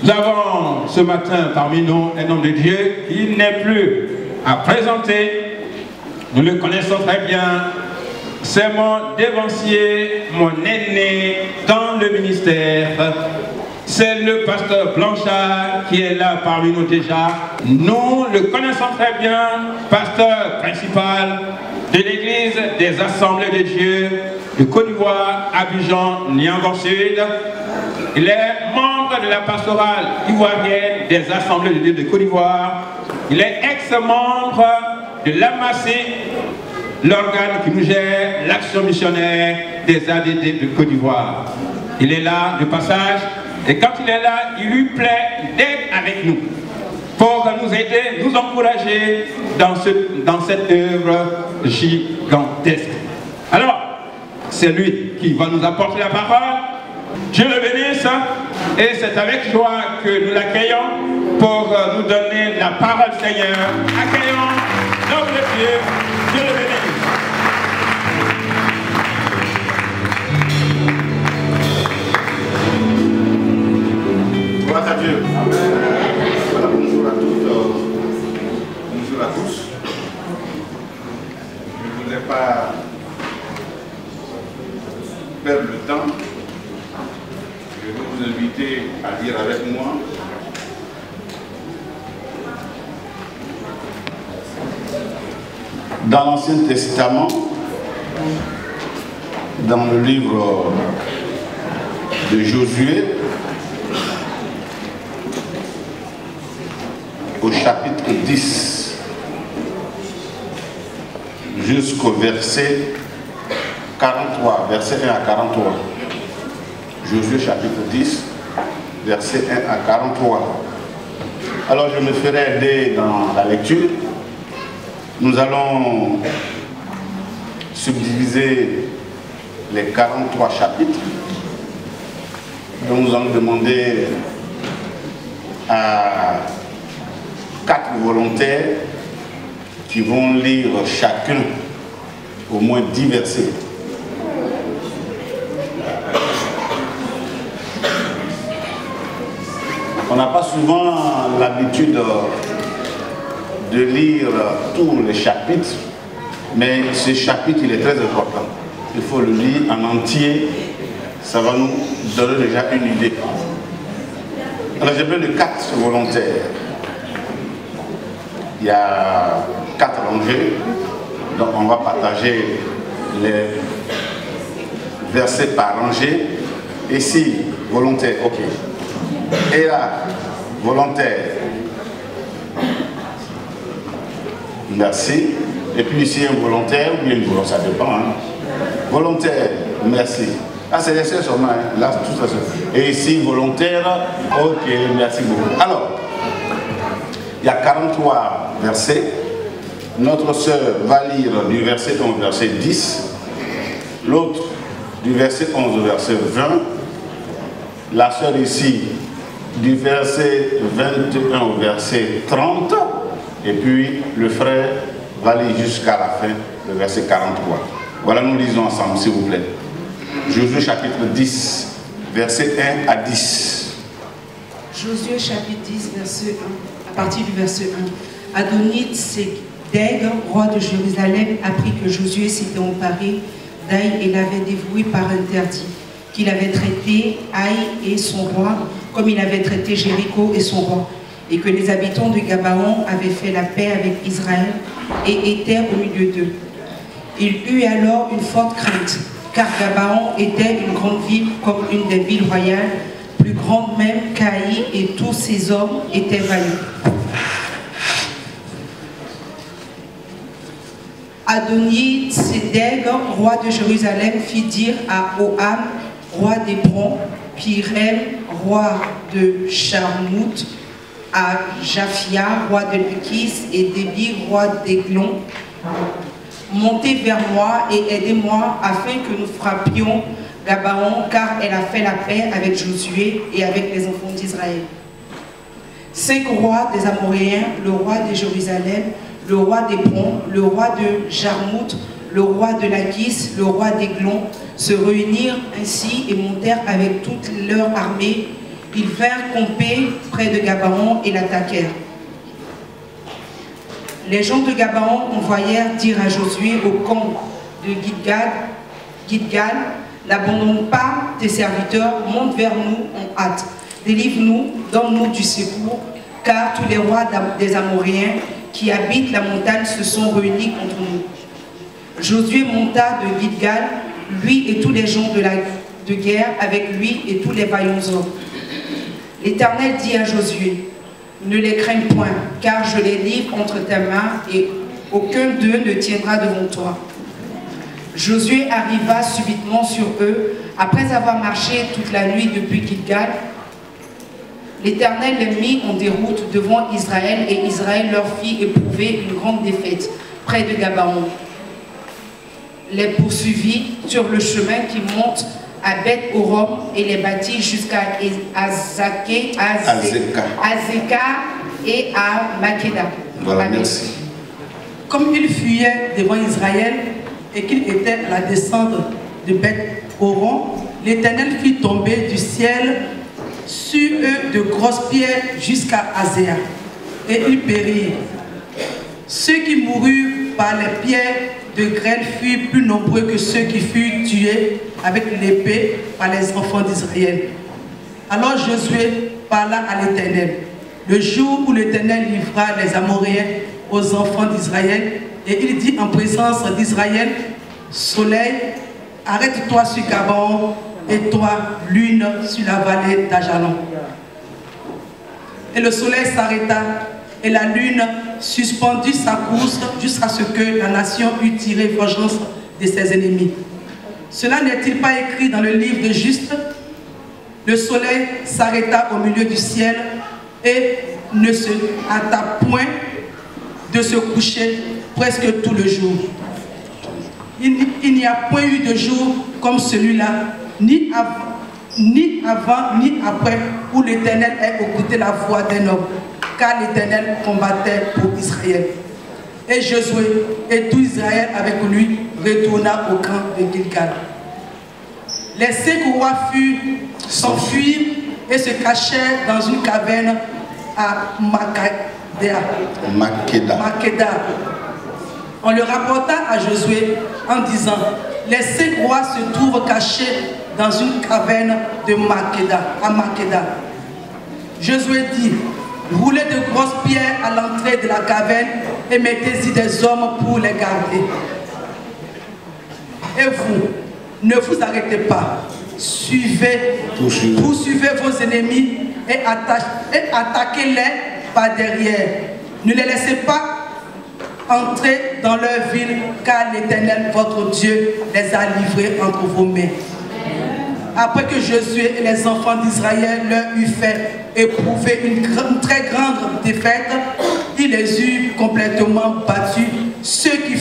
Nous avons ce matin parmi nous un homme de Dieu qui n'est plus à présenter. Nous le connaissons très bien. C'est mon dévancier, mon aîné dans le ministère. C'est le pasteur Blanchard qui est là parmi nous déjà. Nous le connaissons très bien, pasteur principal de l'église des Assemblées de Dieu de Côte d'Ivoire, Abidjan, Niangon Sud. Il est membre de la pastorale ivoirienne des Assemblées de Dieu de Côte d'Ivoire. Il est ex-membre de l'AMACI, l'organe qui nous gère l'action missionnaire des ADD de Côte d'Ivoire. Il est là de passage et quand il est là, il lui plaît d'être avec nous pour nous aider, nous encourager dans cette œuvre gigantesque. Alors, c'est lui qui va nous apporter la parole. Dieu le bénisse et c'est avec joie que nous l'accueillons pour nous donner la parole Seigneur. Accueillons l'homme de Dieu. Dieu le bénisse. Gloire à Dieu. Voilà, bonjour à toutes, bonjour à tous. Je ne voudrais pas perdre le temps. Je vais vous inviter à lire avec moi dans l'Ancien Testament, dans le livre de Josué, au chapitre 10 jusqu'au verset 43, verset 1 à 43. Josué chapitre 10, verset 1 à 43. Alors je me ferai aider dans la lecture. Nous allons subdiviser les 43 chapitres. Donc nous allons demander à 4 volontaires qui vont lire chacun au moins 10 versets. On n'a pas souvent l'habitude de lire tous les chapitres, mais ce chapitre il est très important. Il faut le lire en entier, ça va nous donner déjà une idée. Alors j'ai besoin de 4 volontaires. Il y a 4 rangées, donc on va partager les versets par rangée. Ici, volontaire, ok. Et là, volontaire. Merci. Et puis ici, un volontaire, ou bien une volontaire, ça dépend. Hein. Volontaire, merci. Ah, c'est les seuls seulement, hein. Là, tout ça. Et ici, volontaire, ok, merci beaucoup. Alors, il y a 43 versets. Notre sœur va lire du verset 1 au verset 10. L'autre du verset 11 au verset 20. La sœur ici du verset 21 au verset 30. Et puis le frère va lire jusqu'à la fin, le verset 43. Voilà, nous lisons ensemble, s'il vous plaît. Josué chapitre 10, verset 1 à 10. Josué chapitre 10, verset 1. À partir du verset 1. Adoni-Sédec, roi de Jérusalem, apprit que Josué s'était emparé d'Aï et l'avait dévoué par interdit, qu'il avait traité Aï et son roi comme il avait traité Jéricho et son roi, et que les habitants de Gabaon avaient fait la paix avec Israël et étaient au milieu d'eux. Il eut alors une forte crainte, car Gabaon était une grande ville comme une des villes royales, plus grande même qu'Aï, et tous ses hommes étaient vaillants. Adoni-Sédec, roi de Jérusalem, fit dire à Oham, roi d'Hébron, Pirem, roi de Charmout, à Japhia, roi de Lukis, et Débi, roi d'Eglon, montez vers moi et aidez-moi afin que nous frappions Gabaon, car elle a fait la paix avec Josué et avec les enfants d'Israël. 5 rois des Amoréens, le roi de Jérusalem, le roi d'Hébron, le roi de Jarmout, le roi de Lachis, le roi d'Eglon, se réunirent ainsi et montèrent avec toute leur armée Ils vinrent camper près de Gabaon et l'attaquèrent. Les gens de Gabaon envoyèrent dire à Josué au camp de Gilgal, n'abandonne pas tes serviteurs, monte vers nous en hâte, délivre-nous, donne-nous du secours, car tous les rois des Amoréens qui habitent la montagne se sont réunis contre nous. Josué monta de Gilgal, lui et tous les gens de guerre avec lui et tous les vaillants hommes. L'Éternel dit à Josué, ne les crains point, car je les livre entre tes mains et aucun d'eux ne tiendra devant toi. Josué arriva subitement sur eux, après avoir marché toute la nuit depuis Gilgal. L'Éternel les mit en déroute devant Israël, et Israël leur fit éprouver une grande défaite près de Gabaon. Les poursuivit sur le chemin qui monte à Beth-Horon et les bâtit jusqu'à Azeka et à Makeda. Voilà, merci. Comme ils fuyaient devant Israël et qu'ils étaient à la descente de Beth-Horon, l'Éternel fit tomber du ciel sur eux de grosses pierres jusqu'à Azéa, et ils périrent. Ceux qui moururent par les pierres de grêle furent plus nombreux que ceux qui furent tués avec l'épée par les enfants d'Israël. Alors Josué parla à l'Éternel, le jour où l'Éternel livra les Amoréens aux enfants d'Israël, et il dit en présence d'Israël, soleil, arrête-toi sur Gabaon, et toi, lune, sur la vallée d'Ajalon. Et le soleil s'arrêta, et la lune suspendit sa course jusqu'à ce que la nation eût tiré vengeance de ses ennemis. Cela n'est-il pas écrit dans le livre de Juste? Le soleil s'arrêta au milieu du ciel et ne se hâta point de se coucher presque tout le jour. Il n'y a point eu de jour comme celui-là, ni avant ni après, où l'Éternel ait écouté la voix d'un homme, car l'Éternel combattait pour Israël. Et Josué et tout Israël avec lui retourna au camp de Gilgal. Les 5 rois s'enfuirent et se cachèrent dans une caverne à Makeda. On le rapporta à Josué en disant, les 5 rois se trouvent cachés dans une caverne à Makeda. Josué dit, roulez de grosses pierres à l'entrée de la caverne et mettez-y des hommes pour les garder. Et vous, ne vous arrêtez pas, poursuivez vos ennemis et attaquez-les par derrière. Ne les laissez pas entrer dans leur ville, car l'Éternel, votre Dieu, les a livrés entre vos mains. Après que Josué et les enfants d'Israël leur eurent fait éprouver une très grande défaite, il les eut complètement battus. Ceux qui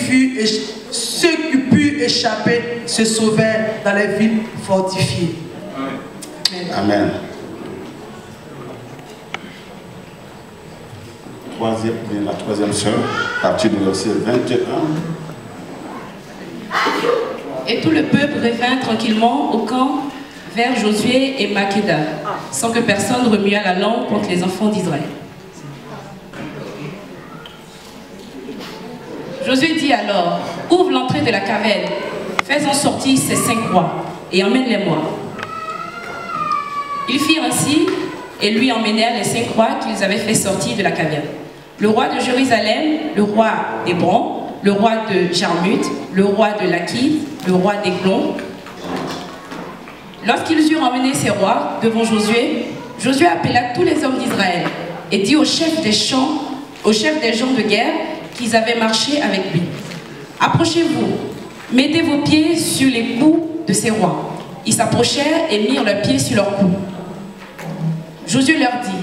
purent échapper se sauvèrent dans les villes fortifiées. Amen. La troisième sœur, à partir du verset 21. Et tout le peuple revint tranquillement au camp vers Josué et Makeda, sans que personne remuât la langue contre les enfants d'Israël. Josué dit alors, ouvre l'entrée de la caverne, fais-en sortir ces 5 rois, et emmène-les-moi. Ils firent ainsi, et lui emmenèrent les 5 rois qu'ils avaient fait sortir de la caverne. Le roi de Jérusalem, le roi d'Hébron, le roi de Jarmuth, le roi de Laquis, le roi d'Eglon. Lorsqu'ils eurent emmené ces rois devant Josué, Josué appela tous les hommes d'Israël et dit aux chefs des champs, aux chefs des gens de guerre qu'ils avaient marché avec lui. Approchez-vous, mettez vos pieds sur les coups de ces rois. Ils s'approchèrent et mirent leurs pieds sur leurs coups. Josué leur dit,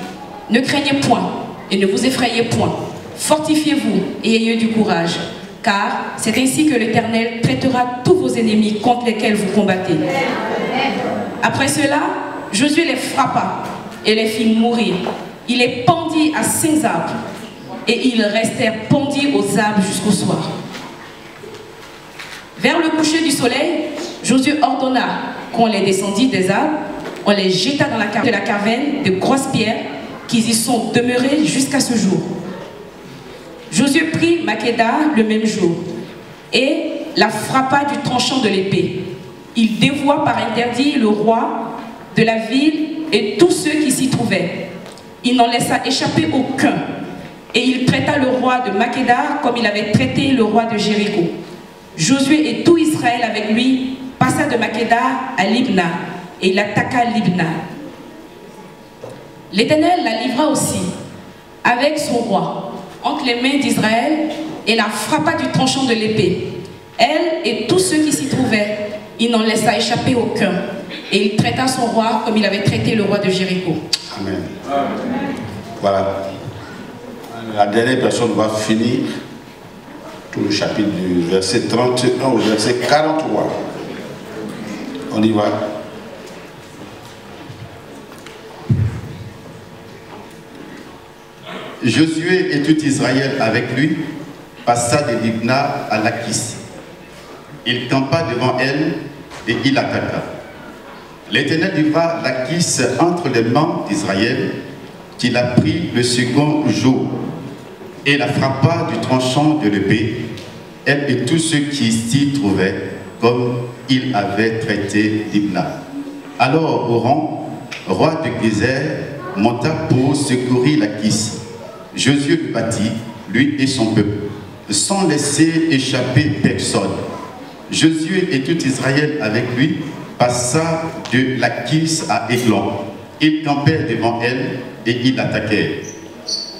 ne craignez point et ne vous effrayez point. Fortifiez-vous et ayez du courage, car c'est ainsi que l'Éternel traitera tous vos ennemis contre lesquels vous combattez. Après cela, Josué les frappa et les fit mourir. Il les pendit à 5 arbres et ils restèrent pendus aux arbres jusqu'au soir. Vers le coucher du soleil, Josué ordonna qu'on les descendît des arbres. on les jeta dans de la caverne de grosses pierres qui y sont demeurées jusqu'à ce jour. Josué prit Makéda le même jour et la frappa du tranchant de l'épée. Il dévoua par interdit le roi de la ville et tous ceux qui s'y trouvaient. Il n'en laissa échapper aucun. Et il traita le roi de Makéda comme il avait traité le roi de Jéricho. Josué et tout Israël avec lui passa de Makéda à Libna et il attaqua Libna. L'Éternel la livra aussi avec son roi entre les mains d'Israël et la frappa du tranchant de l'épée. Elle et tous ceux qui s'y trouvaient, il n'en laissa échapper aucun. Et il traita son roi comme il avait traité le roi de Jéricho. Amen. Voilà. La dernière personne va finir tout le chapitre du verset 31 au verset 43. On y va. Josué et tout Israël avec lui passa de Libna à Lachis. Il campa devant elle et il attaqua. L'Éternel livra Lachis entre les mains d'Israël, qui la prit le second jour et la frappa du tranchant de l'épée, elle et tous ceux qui s'y trouvaient, comme il avait traité Libna. Alors Oran, roi de Gézer, monta pour secourir Lachis. Josué le battit, lui et son peuple, sans laisser échapper personne. Josué et tout Israël avec lui passa de Lachis à Églon. Ils campèrent devant elle et ils l'attaquèrent.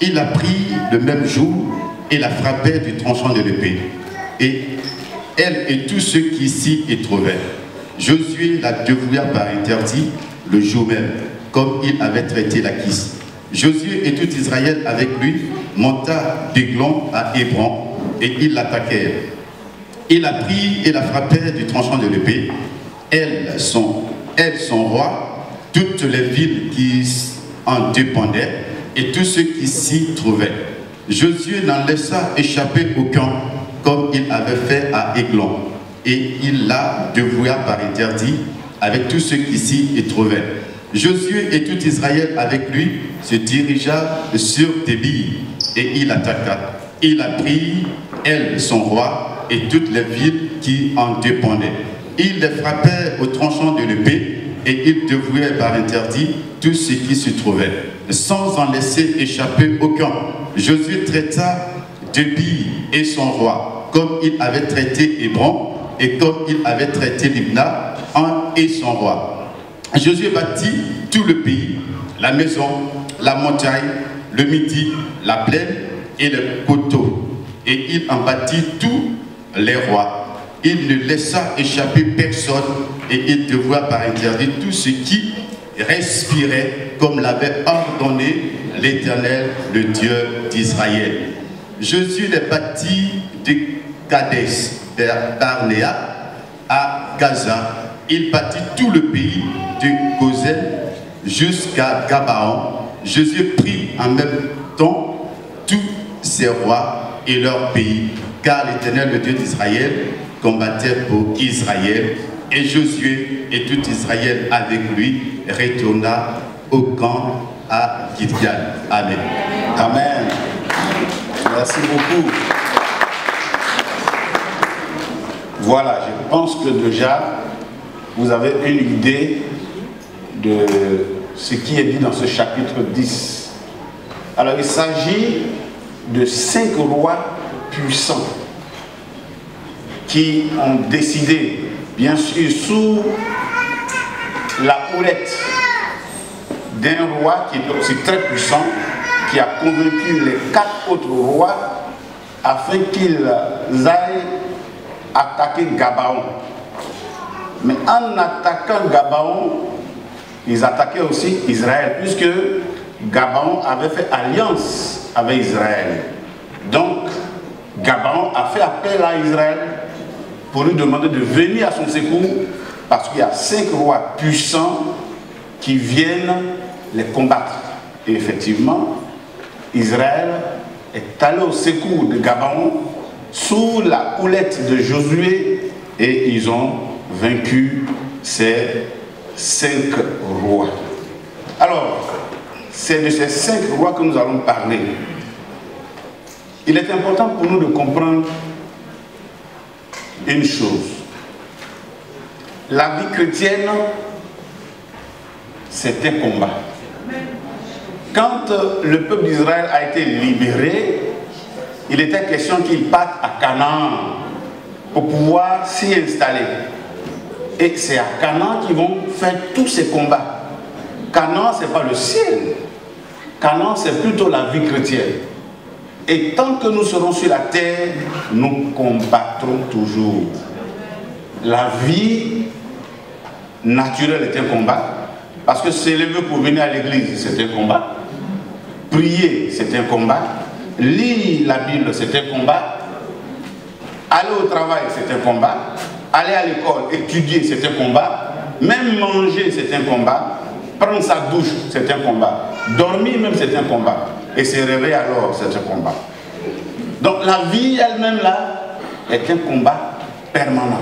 Il la prit le même jour et la frappèrent du tranchant de l'épée. Et elle et tous ceux qui s'y trouvaient. Josué la dévoua par interdit le jour même, comme il avait traité Lachis. Josué et tout Israël avec lui monta d'Églon à Hébron et ils l'attaquèrent. Il la prit et la frappèrent du tranchant de l'épée. Elle, son roi, toutes les villes qui en dépendaient et tous ceux qui s'y trouvaient. Josué n'en laissa échapper aucun, comme il avait fait à Églon, et il la dévoua par interdit avec tous ceux qui s'y trouvaient. Josué et tout Israël avec lui se dirigea sur Débir et il attaqua. Il a pris, elle, son roi, et toutes les villes qui en dépendaient. Il les frappait au tranchant de l'épée et il dévouait par interdit tous ceux qui se trouvaient, sans en laisser échapper aucun. Josué traita Débir et son roi, comme il avait traité Hébron et comme il avait traité Libna et son roi. Josué bâtit tout le pays, la maison, la montagne, le midi, la plaine et le coteau. Et il en bâtit tous les rois. Il ne laissa échapper personne et il dévoua par interdit tout ce qui respirait comme l'avait ordonné l'Éternel, le Dieu d'Israël. Josué les bâtit de Kadès Barnéa à Gaza. Il bâtit tout le pays de Gozen jusqu'à Gabaon. Josué prit en même temps tous ses rois et leur pays, car l'Éternel, le Dieu d'Israël, combattait pour Israël. Et Josué et tout Israël avec lui retourna au camp à Gideon. Amen. Amen. Merci beaucoup. Voilà, je pense que déjà, vous avez une idée de ce qui est dit dans ce chapitre 10. Alors, il s'agit de 5 rois puissants qui ont décidé, bien sûr, sous la houlette d'un roi qui est aussi très puissant, qui a convaincu les 4 autres rois afin qu'ils aillent attaquer Gabaon. Mais en attaquant Gabaon, ils attaquaient aussi Israël, puisque Gabaon avait fait alliance avec Israël. Donc, Gabaon a fait appel à Israël pour lui demander de venir à son secours, parce qu'il y a 5 rois puissants qui viennent les combattre. Et effectivement, Israël est allé au secours de Gabaon sous la houlette de Josué et ils ont vaincu ces 5 rois. Alors, c'est de ces 5 rois que nous allons parler. Il est important pour nous de comprendre une chose. La vie chrétienne, c'est un combat. Quand le peuple d'Israël a été libéré, il était question qu'ils partent à Canaan pour pouvoir s'y installer. Et c'est à Canaan qu'ils vont faire tous ces combats. Canaan, ce n'est pas le ciel. Canaan, c'est plutôt la vie chrétienne. Et tant que nous serons sur la terre, nous combattrons toujours. La vie naturelle est un combat. Parce que s'élever pour venir à l'église, c'est un combat. Prier, c'est un combat. Lire la Bible, c'est un combat. Aller au travail, c'est un combat. Aller à l'école, étudier, c'est un combat. Même manger, c'est un combat. Prendre sa douche, c'est un combat. Dormir même, c'est un combat. Et se réveiller alors, c'est un combat. Donc la vie elle-même là est un combat permanent.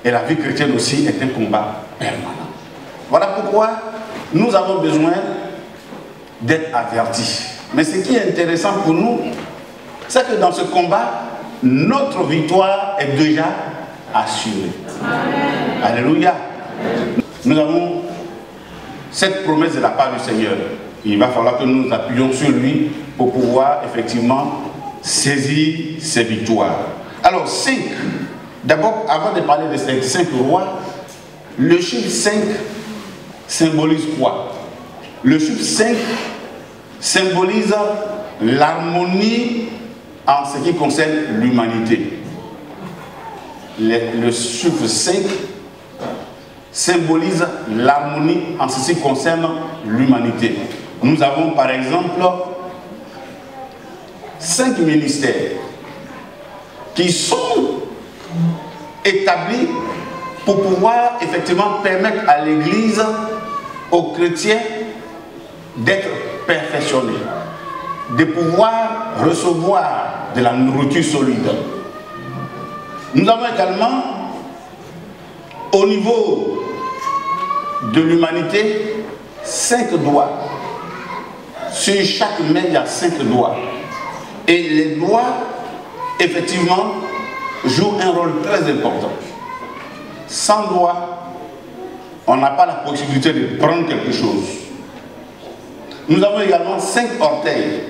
Et la vie chrétienne aussi est un combat permanent. Voilà pourquoi nous avons besoin d'être avertis. Mais ce qui est intéressant pour nous, c'est que dans ce combat, notre victoire est déjà assurée. Amen. Alléluia. Nous avons cette promesse de la part du Seigneur. Il va falloir que nous nous appuyions sur lui pour pouvoir effectivement saisir ces victoires. Alors 5. D'abord, avant de parler de ces 5 rois, le chiffre 5 symbolise quoi? Le chiffre 5 symbolise l'harmonie en ce qui concerne l'humanité. Le chiffre 5 symbolise l'harmonie en ce qui concerne l'humanité. Nous avons par exemple 5 ministères qui sont établis pour pouvoir effectivement permettre à l'Église, aux chrétiens, d'être perfectionnés, de pouvoir recevoir de la nourriture solide. Nous avons également, au niveau de l'humanité, 5 doigts. Sur chaque main, il y a 5 doigts. Et les doigts, effectivement, jouent un rôle très important. Sans doigts, on n'a pas la possibilité de prendre quelque chose. Nous avons également 5 orteils.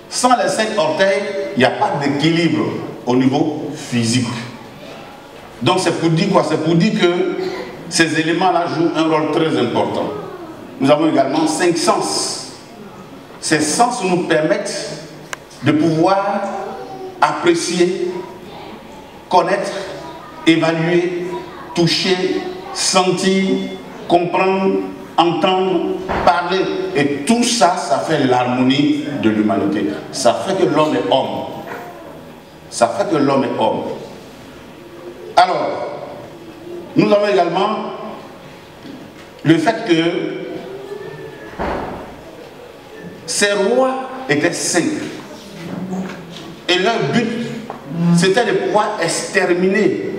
Sans les 5 orteils, il n'y a pas d'équilibre au niveau physique. Donc c'est pour dire quoi? C'est pour dire que ces éléments-là jouent un rôle très important. Nous avons également 5 sens. Ces sens nous permettent de pouvoir apprécier, connaître, évaluer, toucher, sentir, comprendre, entendre, parler. Et tout ça, ça fait l'harmonie de l'humanité. Ça fait que l'homme est homme. Ça fait que l'homme est homme. Alors, nous avons également le fait que ces rois étaient 5. Et leur but, c'était de pouvoir exterminer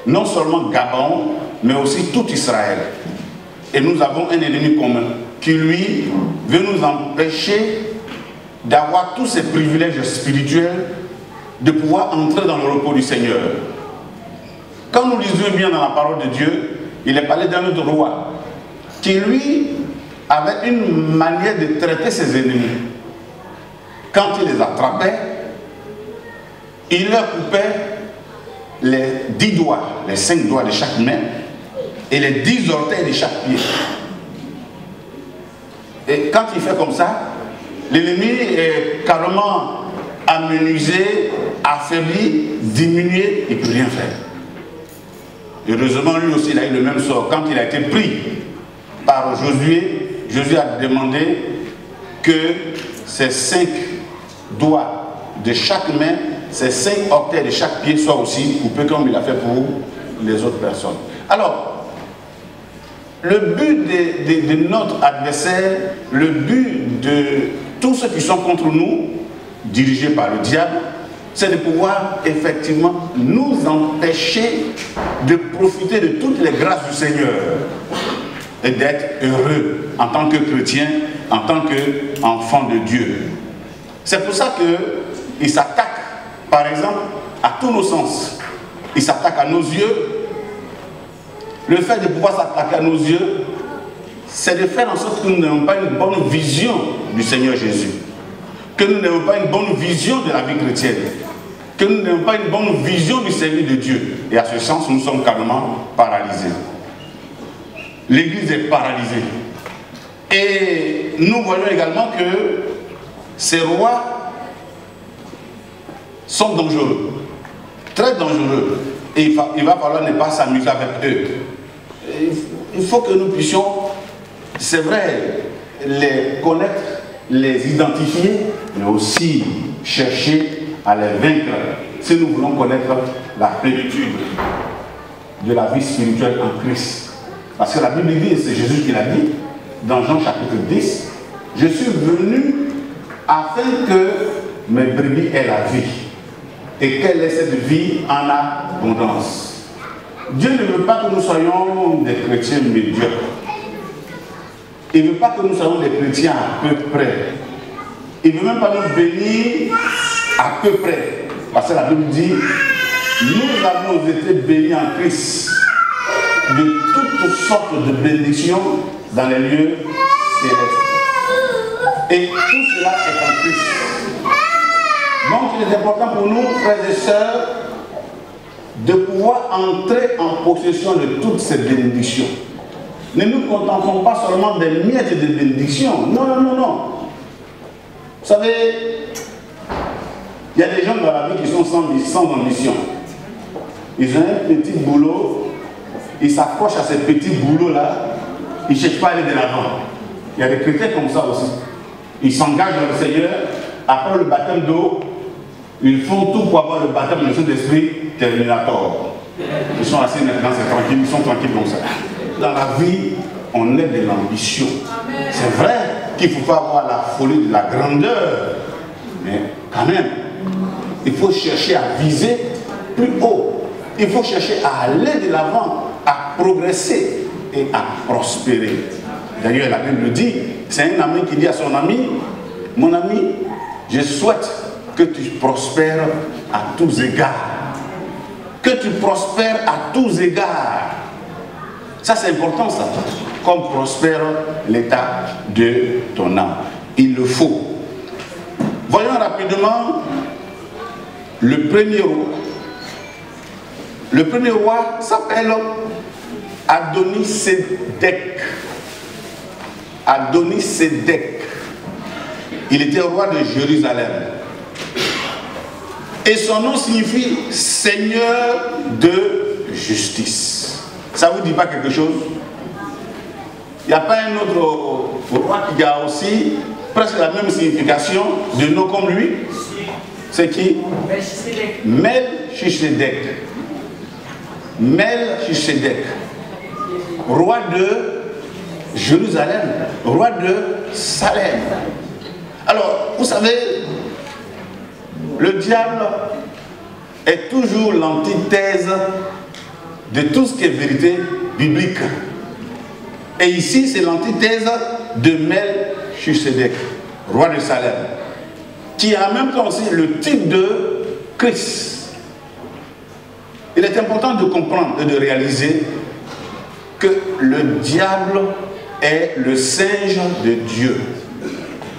non seulement Gabon, mais aussi tout Israël. Et nous avons un ennemi commun qui, lui, veut nous empêcher d'avoir tous ces privilèges spirituels, de pouvoir entrer dans le repos du Seigneur. Quand nous lisons bien dans la parole de Dieu, il est parlé d'un autre roi qui, lui, avait une manière de traiter ses ennemis. Quand il les attrapait, il leur coupait les 10 doigts, les 5 doigts de chaque main et les 10 orteils de chaque pied. Et quand il fait comme ça, l'ennemi est carrément amenuisé, affaibli, diminué, il ne peut rien faire. Heureusement, lui aussi, il a eu le même sort. Quand il a été pris par Josué, Josué a demandé que ces 5 doigts de chaque main, ces 5 orteils de chaque pied soient aussi coupés comme il a fait pour les autres personnes. Alors, le but de notre adversaire, le but de tous ceux qui sont contre nous, dirigés par le diable, c'est de pouvoir effectivement nous empêcher de profiter de toutes les grâces du Seigneur et d'être heureux en tant que chrétien, en tant qu'enfant de Dieu. C'est pour ça qu'il s'attaque, par exemple, à tous nos sens. Il s'attaque à nos yeux. Le fait de pouvoir s'attaquer à nos yeux, c'est de faire en sorte que nous n'ayons pas une bonne vision du Seigneur Jésus. Que nous n'ayons pas une bonne vision de la vie chrétienne. Que nous n'ayons pas une bonne vision du service de Dieu. Et à ce sens, nous sommes carrément paralysés. L'Église est paralysée. Et nous voyons également que ces rois sont dangereux. Très dangereux. Et il va falloir ne pas s'amuser avec eux. Il faut que nous puissions, c'est vrai, les connaître, les identifier, mais aussi chercher à les vaincre si nous voulons connaître la plénitude de la vie spirituelle en Christ. Parce que la Bible dit, et c'est Jésus qui l'a dit, dans Jean chapitre 10, je suis venu afin que mes brebis aient la vie et qu'elle ait cette vie en abondance. Dieu ne veut pas que nous soyons des chrétiens médiocres. Il ne veut pas que nous soyons des chrétiens à peu près. Il ne veut même pas nous bénir à peu près. Parce que la Bible dit, nous avons été bénis en Christ de toutes sortes de bénédictions dans les lieux célestes. Et tout cela est en Christ. Donc il est important pour nous, frères et sœurs, de pouvoir entrer en possession de toutes ces bénédictions. Ne nous contentons pas seulement des miettes de bénédictions. Non, non, non, non. Vous savez, il y a des gens dans la vie qui sont sans ambition. Ils ont un petit boulot, ils s'accrochent à ces petits boulots-là, ils ne cherchent pas à aller de l'avant. Il y a des chrétiens comme ça aussi. Ils s'engagent dans le Seigneur, après le baptême d'eau, ils font tout pour avoir le baptême de Saint-Esprit terminator. Ils sont assis maintenant, c'est tranquille, ils sont tranquilles comme ça. Dans la vie, on est de l'ambition. C'est vrai qu'il ne faut pas avoir la folie de la grandeur, mais quand même, il faut chercher à viser plus haut. Il faut chercher à aller de l'avant, à progresser et à prospérer. D'ailleurs, la Bible dit, c'est un ami qui dit à son ami, mon ami, je souhaite que tu prospères à tous égards. Que tu prospères à tous égards. Ça, c'est important, ça. Comme prospère l'état de ton âme. Il le faut. Voyons rapidement le premier roi. Le premier roi s'appelle Adoni-Sédek. Adoni-Sédek. Il était roi de Jérusalem. Et son nom signifie Seigneur de justice. Ça ne vous dit pas quelque chose? Il n'y a pas un autre roi qui a aussi presque la même signification de nom comme lui? C'est qui? Melchisedec. Melchisedec. Roi de Jérusalem. Roi de Salem. Alors, vous savez, le diable est toujours l'antithèse de tout ce qui est vérité biblique. Et ici, c'est l'antithèse de Melchisedec, roi de Salem, qui est en même temps aussi le type de Christ. Il est important de comprendre et de réaliser que le diable est le singe de Dieu.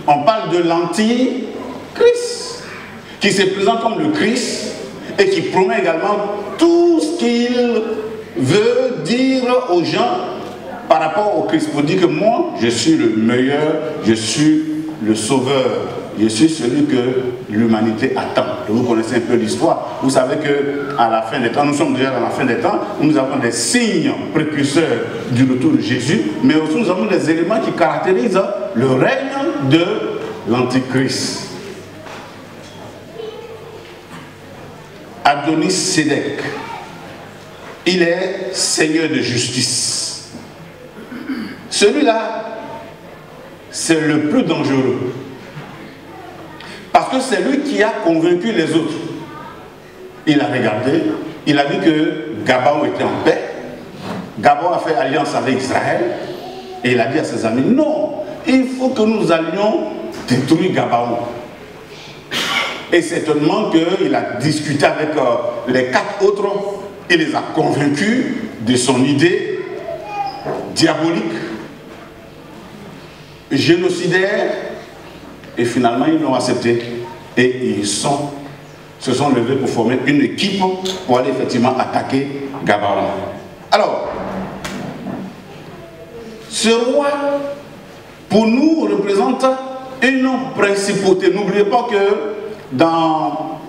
On parle de l'anti-Christ, qui se présente comme le Christ et qui promet également tout ce qu'il veut dire aux gens par rapport au Christ, pour dire que moi, je suis le meilleur, je suis le sauveur, je suis celui que l'humanité attend. Et vous connaissez un peu l'histoire. Vous savez qu'à la fin des temps, nous sommes déjà dans la fin des temps, nous avons des signes précurseurs du retour de Jésus, mais aussi nous avons des éléments qui caractérisent le règne de l'Antichrist. Adoni-Sédek, il est Seigneur de justice. Celui-là, c'est le plus dangereux. Parce que c'est lui qui a convaincu les autres il a regardé, il a vu que Gabaon était en paix. Gabaon a fait alliance avec Israël et il a dit à ses amis, non, il faut que nous allions détruire Gabaon. Et certainement qu'il a discuté avec les 4 autres, il les a convaincus de son idée diabolique, génocidaire, et finalement ils l'ont accepté et ils se sont levés pour former une équipe pour aller effectivement attaquer Gabaon. Alors, ce roi, pour nous, représente une principauté. N'oubliez pas que dans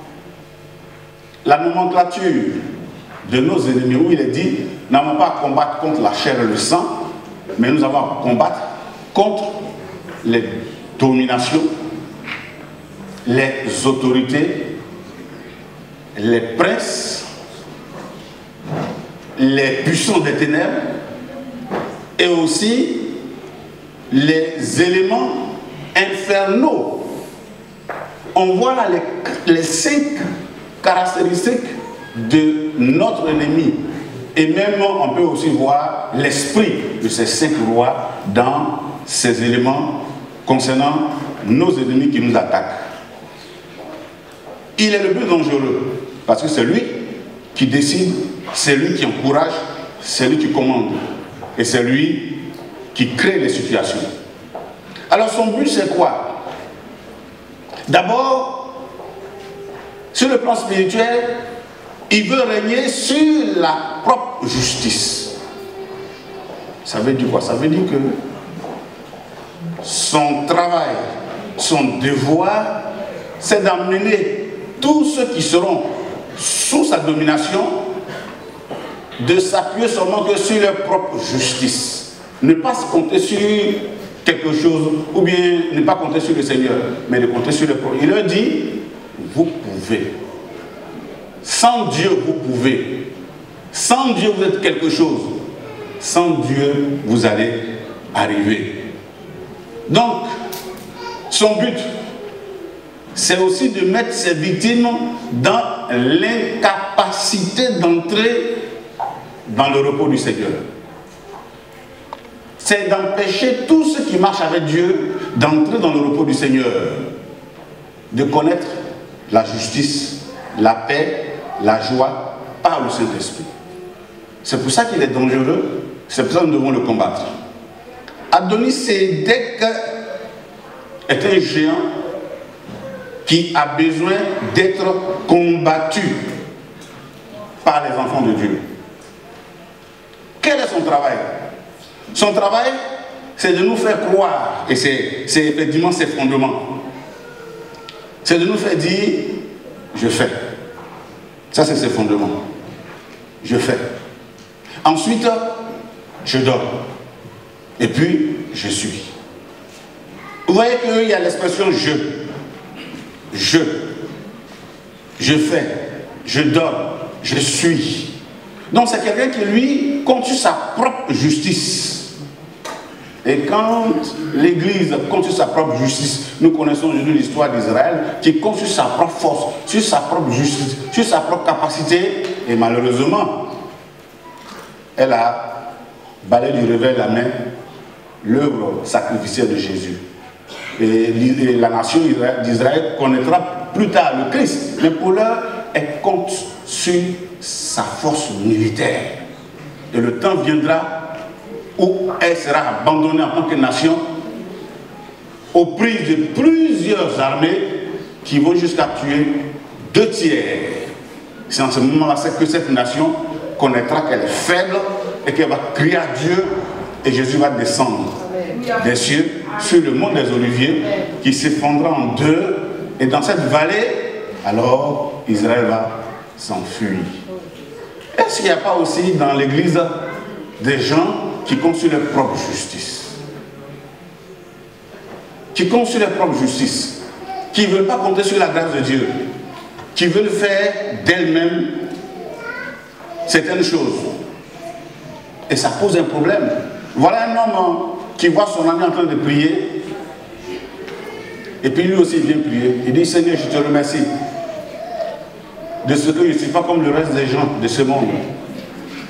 la nomenclature de nos ennemis, où il est dit, nous n'avons pas à combattre contre la chair et le sang, mais nous avons à combattre contre les dominations, les autorités, les princes, les puissants des ténèbres et aussi les éléments infernaux. On voit là les 5 caractéristiques de notre ennemi. Et même on peut aussi voir l'esprit de ces 5 rois dans ces éléments concernant nos ennemis qui nous attaquent. Il est le plus dangereux parce que c'est lui qui décide, c'est lui qui encourage, c'est lui qui commande et c'est lui qui crée les situations. Alors son but c'est quoi? D'abord, sur le plan spirituel, il veut régner sur la propre justice. Ça veut dire quoi? Ça veut dire que son travail, son devoir, c'est d'amener tous ceux qui seront sous sa domination de s'appuyer seulement que sur leur propre justice. Ne pas se compter sur quelque chose, ou bien ne pas compter sur le Seigneur, mais de compter sur le propre. Il leur dit, vous pouvez. Sans Dieu, vous pouvez. Sans Dieu, vous êtes quelque chose. Sans Dieu, vous allez arriver. Donc, son but, c'est aussi de mettre ses victimes dans l'incapacité d'entrer dans le repos du Seigneur. C'est d'empêcher tous ceux qui marchent avec Dieu d'entrer dans le repos du Seigneur, de connaître la justice, la paix, la joie par le Saint-Esprit. C'est pour ça qu'il est dangereux, c'est pour ça que nous devons le combattre. Adoni-Sédèque est un géant qui a besoin d'être combattu par les enfants de Dieu. Quel est son travail? Son travail, c'est de nous faire croire, et c'est effectivement ses fondements. C'est de nous faire dire, je fais. Ça, c'est ses fondements. Je fais. Ensuite, je donne. Et puis, je suis. Vous voyez qu'il y a l'expression je. Je fais. Je donne. Je suis. Donc, c'est quelqu'un qui, lui, compte sur sa propre justice. Et quand l'Église compte sur sa propre justice, nous connaissons aujourd'hui l'histoire d'Israël qui compte sur sa propre force, sur sa propre justice, sur sa propre capacité. Et malheureusement, elle a balayé du revers de la main l'œuvre sacrificielle de Jésus. Et la nation d'Israël connaîtra plus tard le Christ. Mais pour l'heure, elle compte sur sa force militaire. Et le temps viendra où elle sera abandonnée en tant que nation au prix de plusieurs armées qui vont jusqu'à tuer 2/3. C'est en ce moment-là que cette nation connaîtra qu'elle est faible et qu'elle va crier à Dieu et Jésus va descendre des cieux sur le mont des Oliviers qui s'effondrera en deux et dans cette vallée, alors Israël va s'enfuir. Est-ce qu'il n'y a pas aussi dans l'Église des gens qui comptent sur leur propre justice, qui comptent sur leur propre justice, qui ne veulent pas compter sur la grâce de Dieu, qui veulent faire d'elles-mêmes certaines choses. Et ça pose un problème. Voilà un homme qui voit son ami en train de prier, et puis lui aussi vient prier. Il dit, Seigneur, je te remercie. de ce que je ne suis pas comme le reste des gens de ce monde.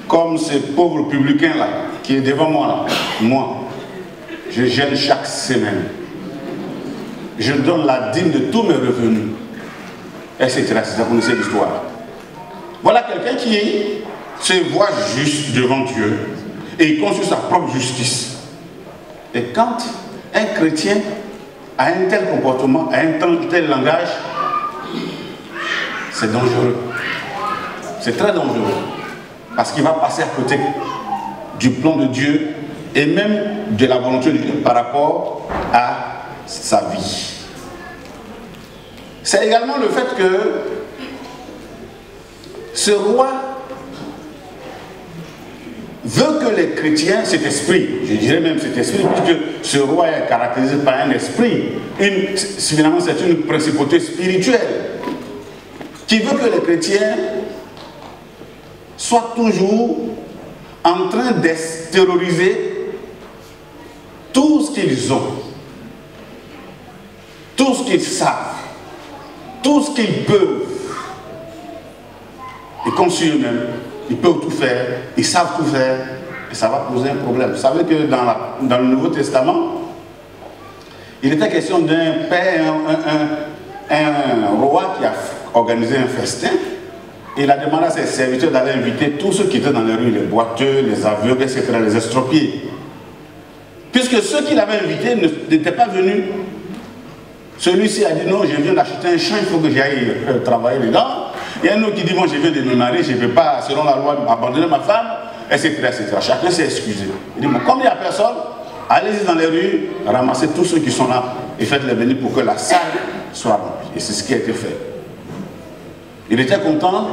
Comme ce pauvre publicain-là, qui est devant moi, là. Moi, je gêne chaque semaine. Je donne la dîme de tous mes revenus, etc. Si vous connaissez l'histoire. Voilà quelqu'un qui se voit juste devant Dieu et il construit sa propre justice. Et quand un chrétien a un tel comportement, a un tel langage, c'est dangereux. C'est très dangereux. Parce qu'il va passer à côté du plan de Dieu et même de la volonté de Dieu par rapport à sa vie. C'est également le fait que ce roi veut que les chrétiens, cet esprit, je dirais même cet esprit, puisque ce roi est caractérisé par un esprit, finalement c'est une principauté spirituelle, qui veut que les chrétiens soient toujours en train d'extérioriser tout ce qu'ils ont, tout ce qu'ils savent, tout ce qu'ils peuvent. Et comme sur eux-mêmes, ils peuvent tout faire, ils savent tout faire, et ça va poser un problème. Vous savez que dans le Nouveau Testament, il était question d'un père, un roi qui a organisé un festin, et il a demandé à ses serviteurs d'aller inviter tous ceux qui étaient dans les rues, les boiteux, les aveugles, etc., les estropiés. Puisque ceux qu'il avait invités n'étaient pas venus. Celui-ci a dit non, je viens d'acheter un champ, il faut que j'aille travailler dedans. Il y a un autre qui dit bon, je viens de me marier, je ne vais pas, selon la loi, abandonner ma femme, etc. etc. Chacun s'est excusé. Il dit bon, comme il n'y a personne, allez-y dans les rues, ramassez tous ceux qui sont là et faites-les venir pour que la salle soit remplie. Et c'est ce qui a été fait. Il était content,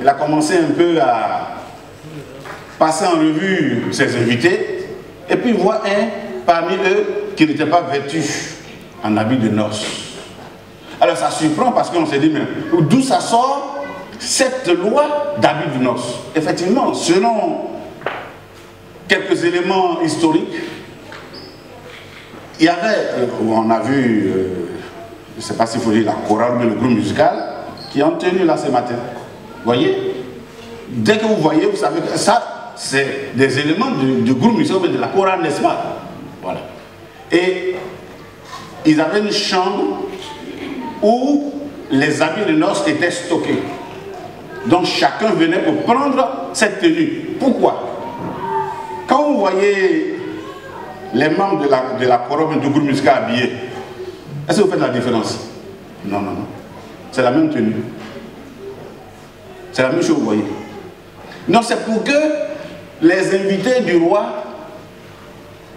il a commencé un peu à passer en revue ses invités, et puis il voit un parmi eux qui n'était pas vêtu en habit de noces. Alors ça surprend parce qu'on s'est dit, mais d'où ça sort cette loi d'habit de noces? Effectivement, selon quelques éléments historiques, il y avait, on a vu, je ne sais pas s'il faut dire la chorale, mais le groupe musical, qui ont tenu là ce matin. Vous voyez? Dès que vous voyez, vous savez que ça, c'est des éléments du groupe musical, de la chorale, n'est-ce pas? Voilà. Et ils avaient une chambre où les habits de noces étaient stockés. Donc chacun venait pour prendre cette tenue. Pourquoi? Quand vous voyez les membres de la chorale du groupe musical habillés, est-ce que vous faites la différence? Non, non, non. C'est la même tenue. C'est la même chose, vous voyez. Non, c'est pour que les invités du roi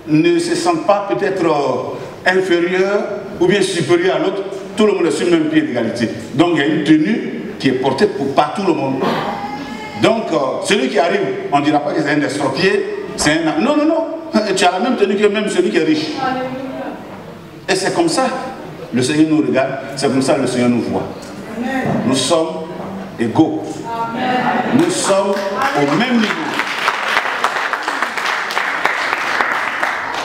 ne se sentent pas peut-être inférieurs ou bien supérieurs à l'autre. Tout le monde est sur le même pied d'égalité. Donc il y a une tenue qui est portée par tout le monde. Donc celui qui arrive, on ne dira pas que c'est un estropié, c'est un... Non, non, non. Tu as la même tenue que même celui qui est riche. Et c'est comme ça. Le Seigneur nous regarde, c'est comme ça que le Seigneur nous voit. Nous sommes égaux. Nous sommes au même niveau.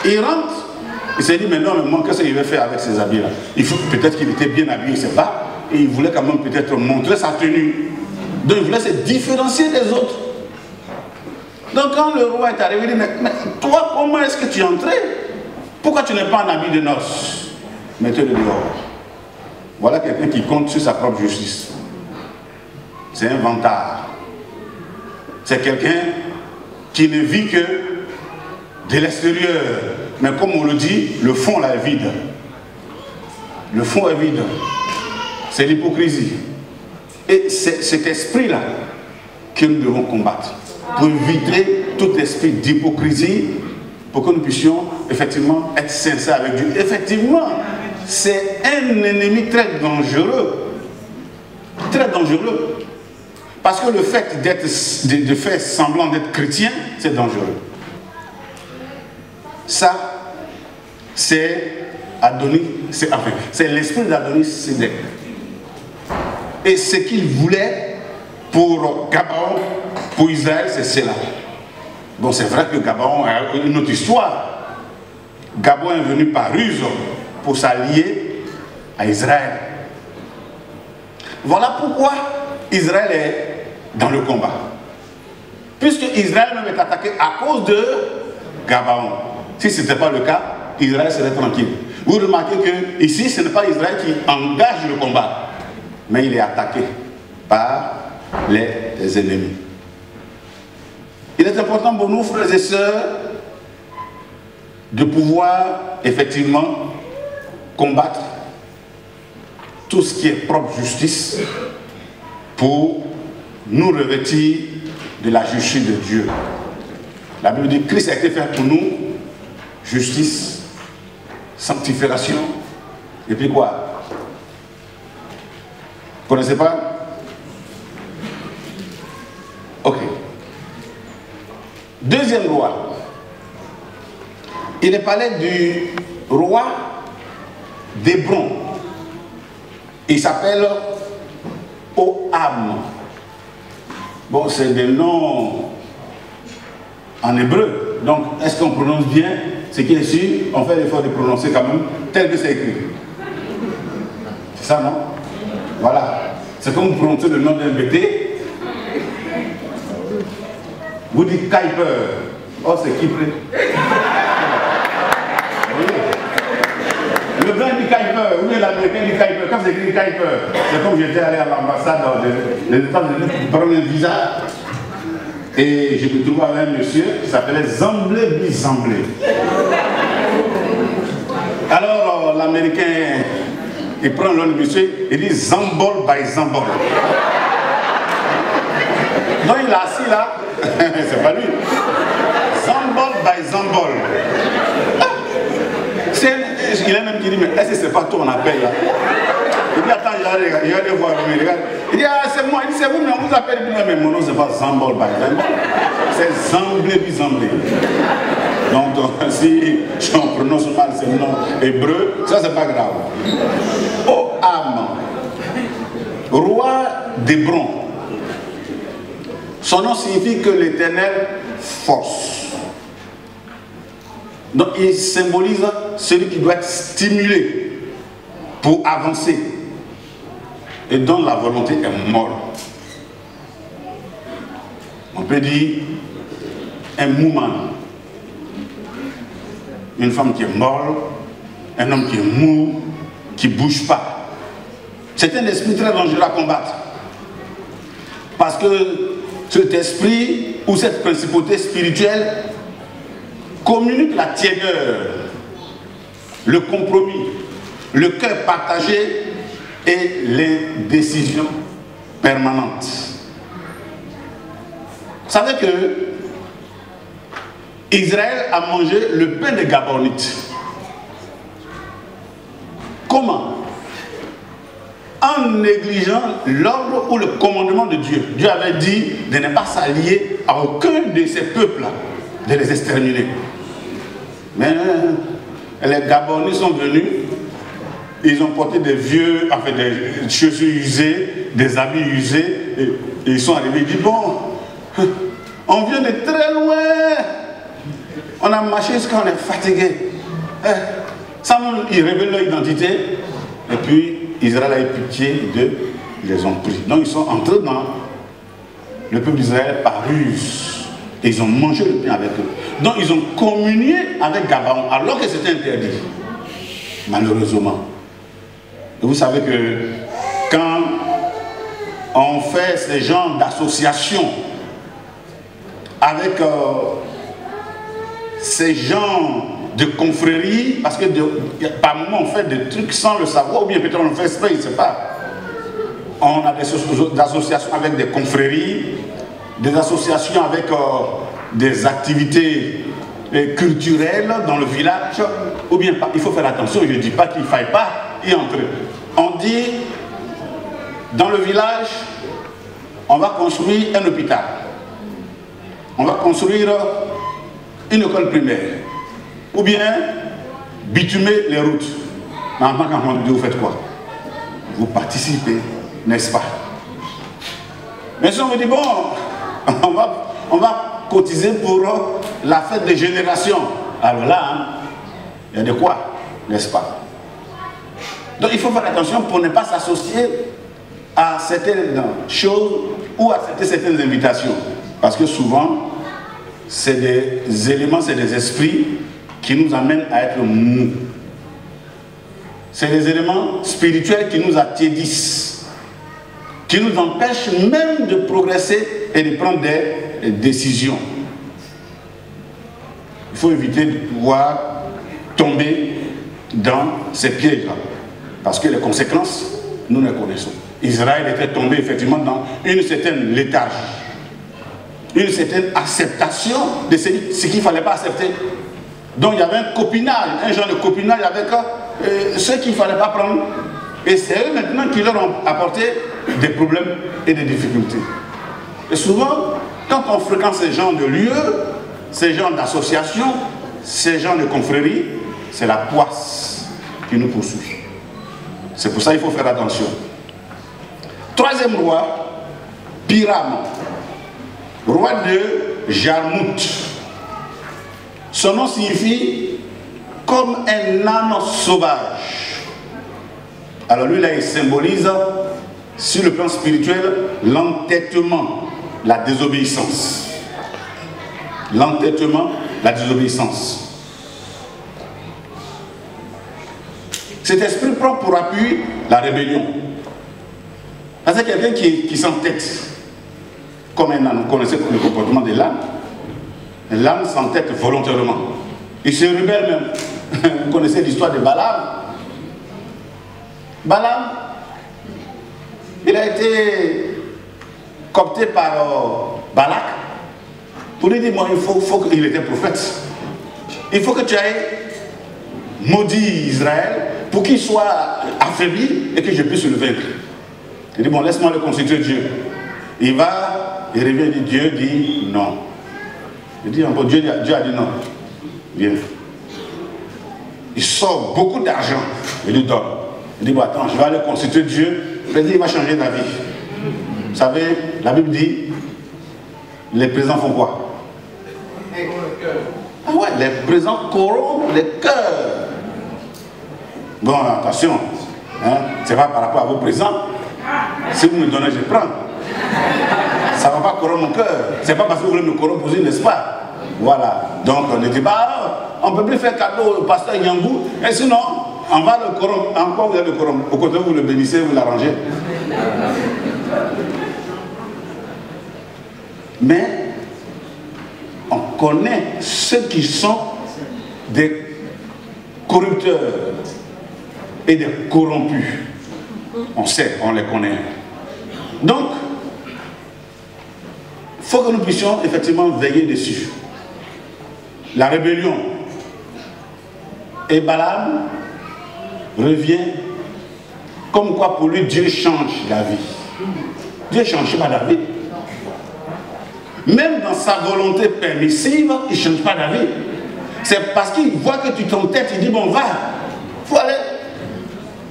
Il rentre, il s'est dit, mais non, mais moi, qu'est-ce qu'il va faire avec ces habits-là? Il faut peut-être qu'il était bien habillé, je ne sais pas, et il voulait quand même peut-être montrer sa tenue. Donc il voulait se différencier des autres. Donc quand le roi est arrivé, il dit, mais toi, comment est-ce que tu es entré? Pourquoi tu n'es pas en habit de noces? Mettez-le dehors. Voilà quelqu'un qui compte sur sa propre justice. C'est un vantard. C'est quelqu'un qui ne vit que de l'extérieur. Mais comme on le dit, le fond là est vide. Le fond est vide. C'est l'hypocrisie. Et c'est cet esprit-là que nous devons combattre. Pour éviter tout esprit d'hypocrisie, pour que nous puissions effectivement être sincères avec Dieu. Effectivement, c'est un ennemi très dangereux. Très dangereux. Parce que le fait de faire semblant d'être chrétien, c'est dangereux. Ça, c'est Adonis, c'est l'esprit d'Adonis Sédek. Et ce qu'il voulait pour Gabaon, pour Israël, c'est cela. Bon, c'est vrai que Gabaon a une autre histoire. Gabaon est venu par ruse pour s'allier à Israël. Voilà pourquoi Israël est dans le combat. Puisque Israël même est attaqué à cause de Gabaon. Si ce n'était pas le cas, Israël serait tranquille. Vous remarquez que ici, ce n'est pas Israël qui engage le combat, mais il est attaqué par les ennemis. Il est important pour nous, frères et sœurs, de pouvoir effectivement combattre tout ce qui est propre justice pour nous revêtir de la justice de Dieu. La Bible dit que Christ a été fait pour nous justice, sanctification, et puis quoi? Vous ne connaissez pas? Ok. Deuxième loi. Il est parlé du roi d'Hébron. Il s'appelle Oham. Bon, c'est des noms en hébreu. Donc, est-ce qu'on prononce bien ce qui est sûr? On fait l'effort de prononcer quand même tel que c'est écrit. C'est ça, non? Voilà. C'est comme vous prononcez le nom d'un bébé. Vous dites Kuiper. Oh, c'est Kypre. Le blanc dit Kuiper, ou bien l'américain dit Kuiper. Quand c'est écrit Kuiper, c'est comme j'étais allé à l'ambassade des États-Unis pour prendre un visa. Et je me trouvais avec un monsieur qui s'appelait Zamblé Bizamblé. Alors l'américain, il prend l'autre monsieur, il dit Zambol by Zambol. Donc il est assis là, c'est pas lui. Zambol by Zambol. Il a même dit, mais est-ce que c'est pas toi on appelle là? Il dit, attends, il va aller voir. Il dit, ah, c'est moi. Il dit, c'est vous, mais on vous appelle. Il dit, mais mon nom, c'est pas Zambol by Zambol. C'est Zamblé Bizamblé. Donc, si on prononce mal ce nom hébreu, ça, c'est pas grave. Oham, roi d'Hébron. Son nom signifie que l'Éternel force. Donc, il symbolise celui qui doit être stimulé pour avancer et dont la volonté est molle. On peut dire un mouman, une femme qui est molle, un homme qui est mou, qui ne bouge pas. C'est un esprit très dangereux à combattre. Parce que cet esprit ou cette principauté spirituelle communique la tiédeur, le compromis, le cœur partagé et les décisions permanentes. Vous savez que Israël a mangé le pain des Gabonites. Comment? En négligeant l'ordre ou le commandement de Dieu. Dieu avait dit de ne pas s'allier à aucun de ces peuples-là, de les exterminer. Mais les Gabonites sont venus, ils ont porté des vieux, enfin des chaussures usées, des habits usés, et ils sont arrivés, ils disent, bon, on vient de très loin, on a marché jusqu'à on est fatigué. Ça, ils révèlent leur identité, et puis Israël a eu pitié d'eux, ils les ont pris. Donc ils sont entrés dans le peuple d'Israël par ruse. Et ils ont mangé le pain avec eux. Donc ils ont communié avec Gabaon, alors que c'était interdit. Malheureusement. Et vous savez que quand on fait ces genres d'associations avec ces genres de confréries, parce que par moments on fait des trucs sans le savoir, ou bien peut-être on le fait exprès, je ne sais pas. On a des associations avec des confréries, des associations avec des activités culturelles dans le village, ou bien pas. Il faut faire attention, je ne dis pas qu'il ne faille pas y entrer. On dit, dans le village, on va construire un hôpital, on va construire une école primaire, ou bien bitumer les routes. Mais en tant qu'enfant de Dieu, vous faites quoi? Vous participez, n'est-ce pas? Mais si on me dit, bon, on va cotiser pour la fête des générations. Alors là, hein, il y a de quoi, n'est-ce pas? Donc il faut faire attention pour ne pas s'associer à certaines choses ou accepter certaines invitations. Parce que souvent, c'est des éléments, c'est des esprits qui nous amènent à être mous. C'est des éléments spirituels qui nous attiédissent, qui nous empêchent même de progresser et de prendre des décisions. Il faut éviter de pouvoir tomber dans ces pièges-là. Parce que les conséquences, nous les connaissons. Israël était tombé effectivement dans une certaine léthargie, une certaine acceptation de ce qu'il ne fallait pas accepter. Donc il y avait un copinage, un genre de copinage avec ceux qu'il ne fallait pas prendre. Et c'est eux maintenant qui leur ont apporté des problèmes et des difficultés. Et souvent, quand on fréquente ces genres de lieux, ces genres d'associations, ces genres de confréries, c'est la poisse qui nous poursuit. C'est pour ça qu'il faut faire attention. Troisième roi, Piram, roi de Jarmuth. Son nom signifie comme un âne sauvage. Alors lui là, il symbolise sur le plan spirituel l'entêtement, la désobéissance. L'entêtement, la désobéissance. Cet esprit prend pour appui la rébellion. C'est quelqu'un qui s'entête comme un âne. Vous connaissez le comportement de l'âne. L'âne s'entête volontairement. Il se rebelle même. Vous connaissez l'histoire de Balaam. Balaam, il a été coopté par Balak pour lui dire, bon, il faut qu'il était prophète. Il faut que tu ailles maudire Israël pour qu'il soit affaibli et que je puisse le vaincre. Il dit, bon, laisse-moi le constituer Dieu. Il va, il revient, il dit, Dieu dit non. Il dit, encore, Dieu a dit non. Viens. Il sort beaucoup d'argent, il lui donne. Il dit, bon, attends, je vais aller constituer Dieu. Il va changer d'avis. Vous savez, la Bible dit, les présents font quoi? Ah ouais, les présents corrompent les cœurs. Bon, attention, hein, c'est pas par rapport à vos présents. Si vous me donnez, je prends. Ça ne va pas corrompre mon cœur. C'est pas parce que vous voulez me corrompre aussi, n'est-ce pas? Voilà. Donc on ne dit pas, on ne peut plus faire cadeau au pasteur Nyangou, et sinon, on va le corrompre. Encore vous allez le corrompre. Au côté, vous le bénissez, vous l'arrangez. Mais on connaît ceux qui sont des corrupteurs et des corrompus. On sait, on les connaît. Donc, il faut que nous puissions effectivement veiller dessus. La rébellion. Et Balaam revient comme quoi pour lui Dieu change la vie. Dieu ne change pas David. Même dans sa volonté permissive, il ne change pas David. C'est parce qu'il voit que tu t'entêtes, il dit bon va, il faut aller.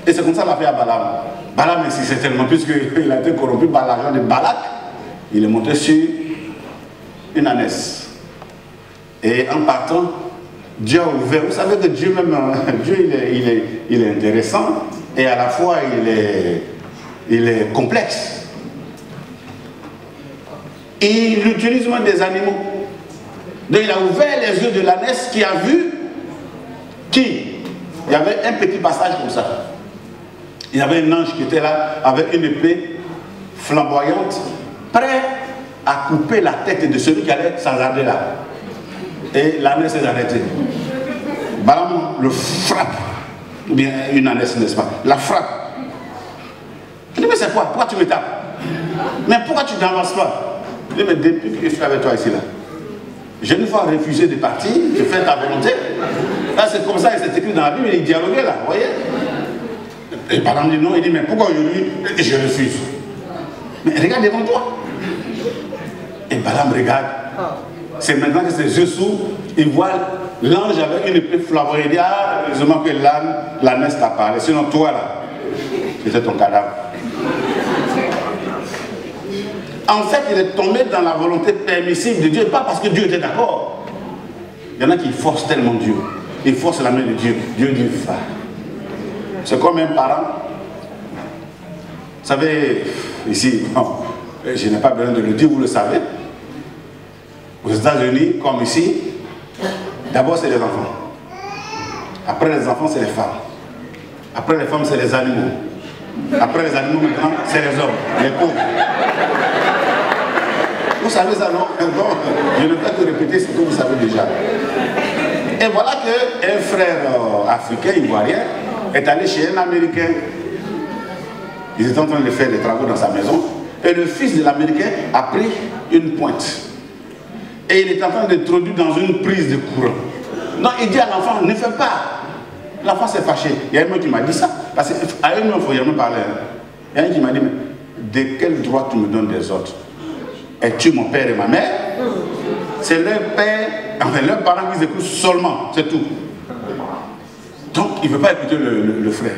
Et c'est comme ça qu'il a fait à Balaam. Balaam insistait tellement, puisqu'il a été corrompu par l'argent de Balak, il est monté sur une ânesse. Et en partant, Dieu a ouvert. Vous savez que Dieu même, Dieu il est intéressant et à la fois il est complexe. Et il utilise même des animaux. Donc il a ouvert les yeux de l'ânesse qui a vu qui? Il y avait un petit passage comme ça. Il y avait un ange qui était là avec une épée flamboyante, prêt à couper la tête de celui qui allait s'hasarder là. Et l'ânesse s'est arrêtée. Balaam le frappe, ou bien une ânesse, n'est-ce pas? La frappe. Il dit mais c'est quoi? Pourquoi tu me tapes? Mais pourquoi tu n'avances pas? Il dit mais depuis que je suis avec toi ici là, je ne vais pas refuser de partir, je fais ta volonté. Là c'est comme ça, il s'est écrit dans la Bible, il dialoguait là, vous voyez? Et Balaam dit non, il dit mais pourquoi aujourd'hui je refuse? Mais regarde devant toi. Et Balaam regarde. C'est maintenant que ses yeux s'ouvrent, il voit l'ange avec une épée flamboyante. Il dit ah, heureusement que l'ânesse t'a parlé, sinon toi là, c'était ton cadavre. En fait, il est tombé dans la volonté permissive de Dieu, pas parce que Dieu était d'accord. Il y en a qui forcent tellement Dieu. Ils forcent la main de Dieu. Dieu dit va. C'est comme un parent. savez, ici, bon, je n'ai pas besoin de le dire, vous le savez. Aux États-Unis, comme ici, d'abord c'est les enfants. Après les enfants, c'est les femmes. Après les femmes, c'est les animaux. Après les animaux, maintenant, c'est les hommes, les pauvres. Vous savez ça, non? Bon, je ne vais que répéter ce que vous savez déjà. Et voilà qu'un frère africain, ivoirien, est allé chez un Américain. Ils étaient en train de faire des travaux dans sa maison. Et le fils de l'Américain a pris une pointe. Et il est en train d'introduire dans une prise de courant. Non, il dit à l'enfant, ne fais pas. L'enfant s'est fâché. Il y a un mec qui m'a dit ça. Parce qu'à eux-mêmes, il faut jamais parler. Il y a un qui m'a dit, mais de quel droit tu me donnes des ordres? Es-tu mon père et ma mère? C'est leur père, enfin leurs parents qui écoutent seulement, c'est tout. Donc il ne veut pas écouter le frère.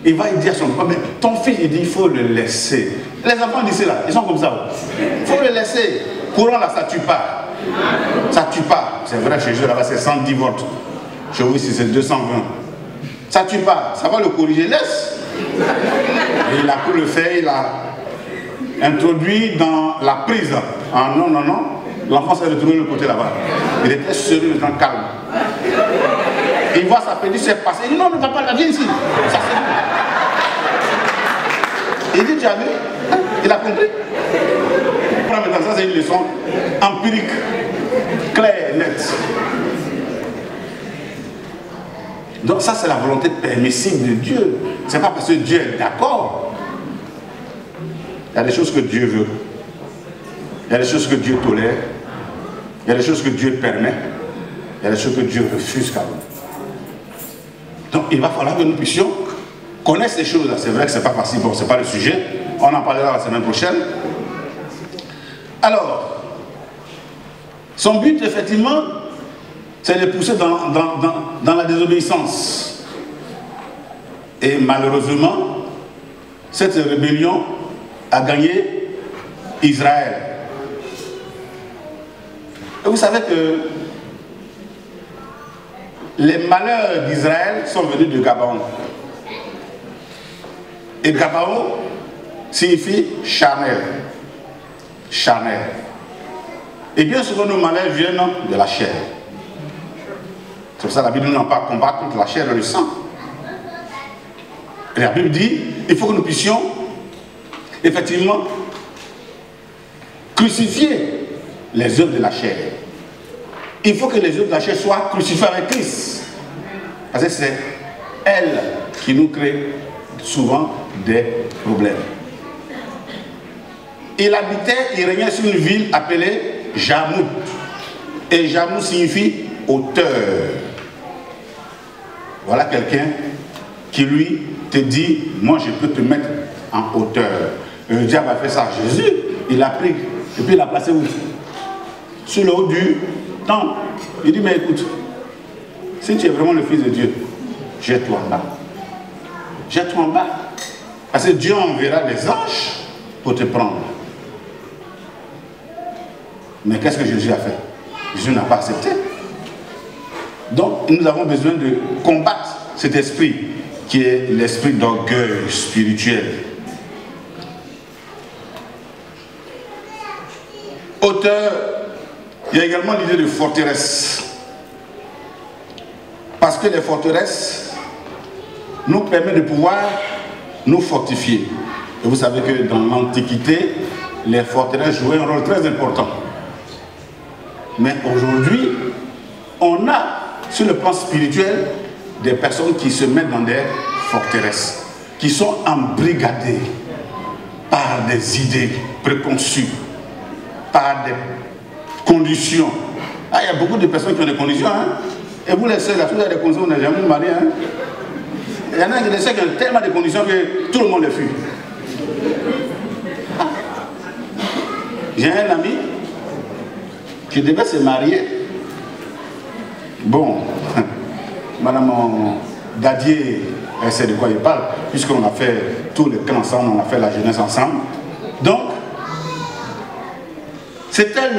Il va dire à son papa, mais ton fils, il dit, il faut le laisser. Les enfants d'ici là, ils sont comme ça. Il faut le laisser. Courant là, ça tue pas. Ça tue pas. C'est vrai, chez eux là-bas, c'est 110 volts. Chez vous ici, c'est 220. Ça tue pas. Ça va le corriger. Laisse. Et il a pris le fer, il a introduit dans la prise. Ah non, non, non. L'enfant s'est retrouvé de l'autre côté là-bas. Il était serein, il était calme. Il voit sa petite s'est passée. Il dit non, ne va pas, viens ici. Ça c'est bon. Il dit, tu as vu? Il a compris. Maintenant, ça c'est une leçon empirique, claire, nette. Donc ça c'est la volonté permissive de Dieu. C'est pas parce que Dieu est d'accord. Il y a des choses que Dieu veut. Il y a des choses que Dieu tolère. Il y a des choses que Dieu permet. Il y a des choses que Dieu refuse quand même. Donc il va falloir que nous puissions connaître ces choses-là. C'est vrai que c'est pas facile, bon, c'est pas le sujet. On en parlera la semaine prochaine. Alors, son but effectivement, c'est de pousser dans la désobéissance. Et malheureusement, cette rébellion a gagné Israël. Et vous savez que les malheurs d'Israël sont venus de Gabaon. Et Gabaon signifie charnel. Charnel. Et bien souvent nos malheurs viennent de la chair. C'est pour ça que la Bible nous n'a pas combattre contre la chair et le sang. Et la Bible dit, il faut que nous puissions effectivement crucifier les œuvres de la chair. Il faut que les œuvres de la chair soient crucifiées avec Christ. Parce que c'est elle qui nous crée souvent des problèmes. Il habitait, il régnait sur une ville appelée Jarmuth. Et Jarmuth signifie hauteur. Voilà quelqu'un qui lui te dit, moi je peux te mettre en hauteur. Et le diable a fait ça à Jésus. Il l'a pris et puis il l'a placé où? Sur le haut du temple. Il dit, mais écoute, si tu es vraiment le Fils de Dieu, jette-toi en bas. Jette-toi en bas. Parce que Dieu enverra des anges pour te prendre. Mais qu'est-ce que Jésus a fait? Jésus n'a pas accepté. Donc nous avons besoin de combattre cet esprit qui est l'esprit d'orgueil spirituel. Hauteur, il y a également l'idée de forteresse. Parce que les forteresses nous permettent de pouvoir nous fortifier. Et vous savez que dans l'Antiquité, les forteresses jouaient un rôle très important. Mais aujourd'hui, on a, sur le plan spirituel, des personnes qui se mettent dans des forteresses, qui sont embrigadées par des idées préconçues, par des conditions. Ah, il y a beaucoup de personnes qui ont des conditions, hein? Et vous les seuls, là, vous avez des conditions, vous n'avez jamais marié, hein? Il y en a qui ont tellement de conditions que tout le monde les fuit. Ah. J'ai un ami qui devait se marier. Bon, madame Dadier, elle sait de quoi il parle, puisqu'on a fait tout le camp ensemble, on a fait la jeunesse ensemble. Donc, c'était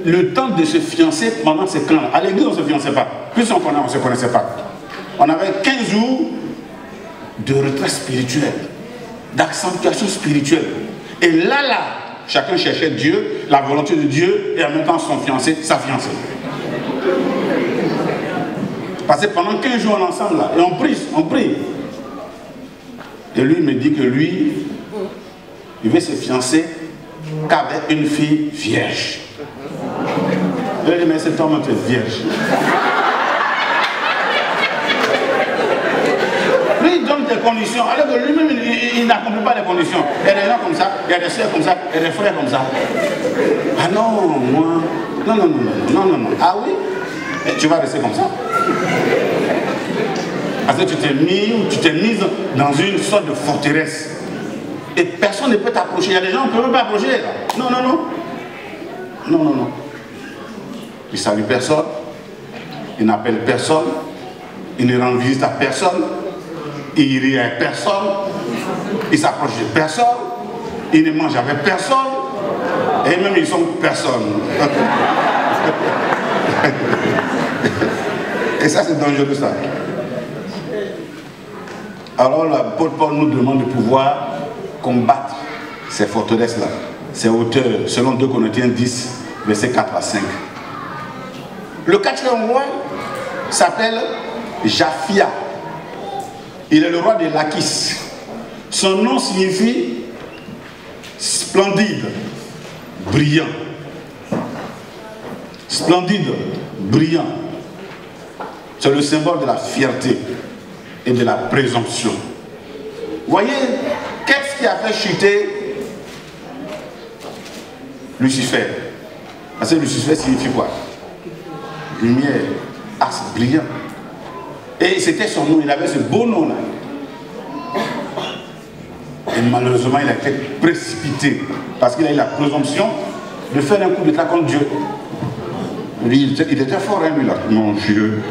le temps de se fiancer pendant ces camps. À l'église, on ne se fiançait pas. Plus on ne se connaissait pas. On avait 15 jours de retraite spirituelle. d'accentuation spirituelle. Et là, chacun cherchait Dieu, la volonté de Dieu, et en même temps son fiancé, sa fiancée. Parce que pendant 15 jours ensemble, là, et on prie. Et lui, il me dit que lui, il veut se fiancer qu'avec une fille vierge. Je lui ai dit, mais cet homme est vierge. Lui, il donne des conditions, alors que lui-même, il n'accomplit pas les conditions. Il y a des gens comme ça, il y a des soeurs comme ça, il y a des frères comme ça. Ah non, moi, non. Ah oui, et tu vas rester comme ça. Parce que tu t'es mise dans une sorte de forteresse. Et personne ne peut t'approcher. Il y a des gens qui ne peuvent pas approcher. Là. Non. Il ne salue personne. Il n'appelle personne. Il ne rend visite à personne. Il rit avec personne. Il s'approche de personne. Il ne mange avec personne. Et même ils sont personne. Et ça, c'est dangereux, ça. Alors, l'apôtre Paul nous demande de pouvoir combattre ces forteresses-là, ces hauteurs, selon 2 Corinthiens 10, versets 4 à 5. Le 4e roi s'appelle Japhia. Il est le roi de Lachis. Son nom signifie splendide, brillant. Splendide, brillant. C'est le symbole de la fierté et de la présomption. Voyez, qu'est-ce qui a fait chuter Lucifer? Parce que Lucifer signifie quoi? Lumière, axe brillant. Et c'était son nom, il avait ce beau nom-là. Et malheureusement, il a été précipité parce qu'il a eu la présomption de faire un coup d'état contre Dieu. Lui, il était fort, hein, lui, là. Mon Dieu.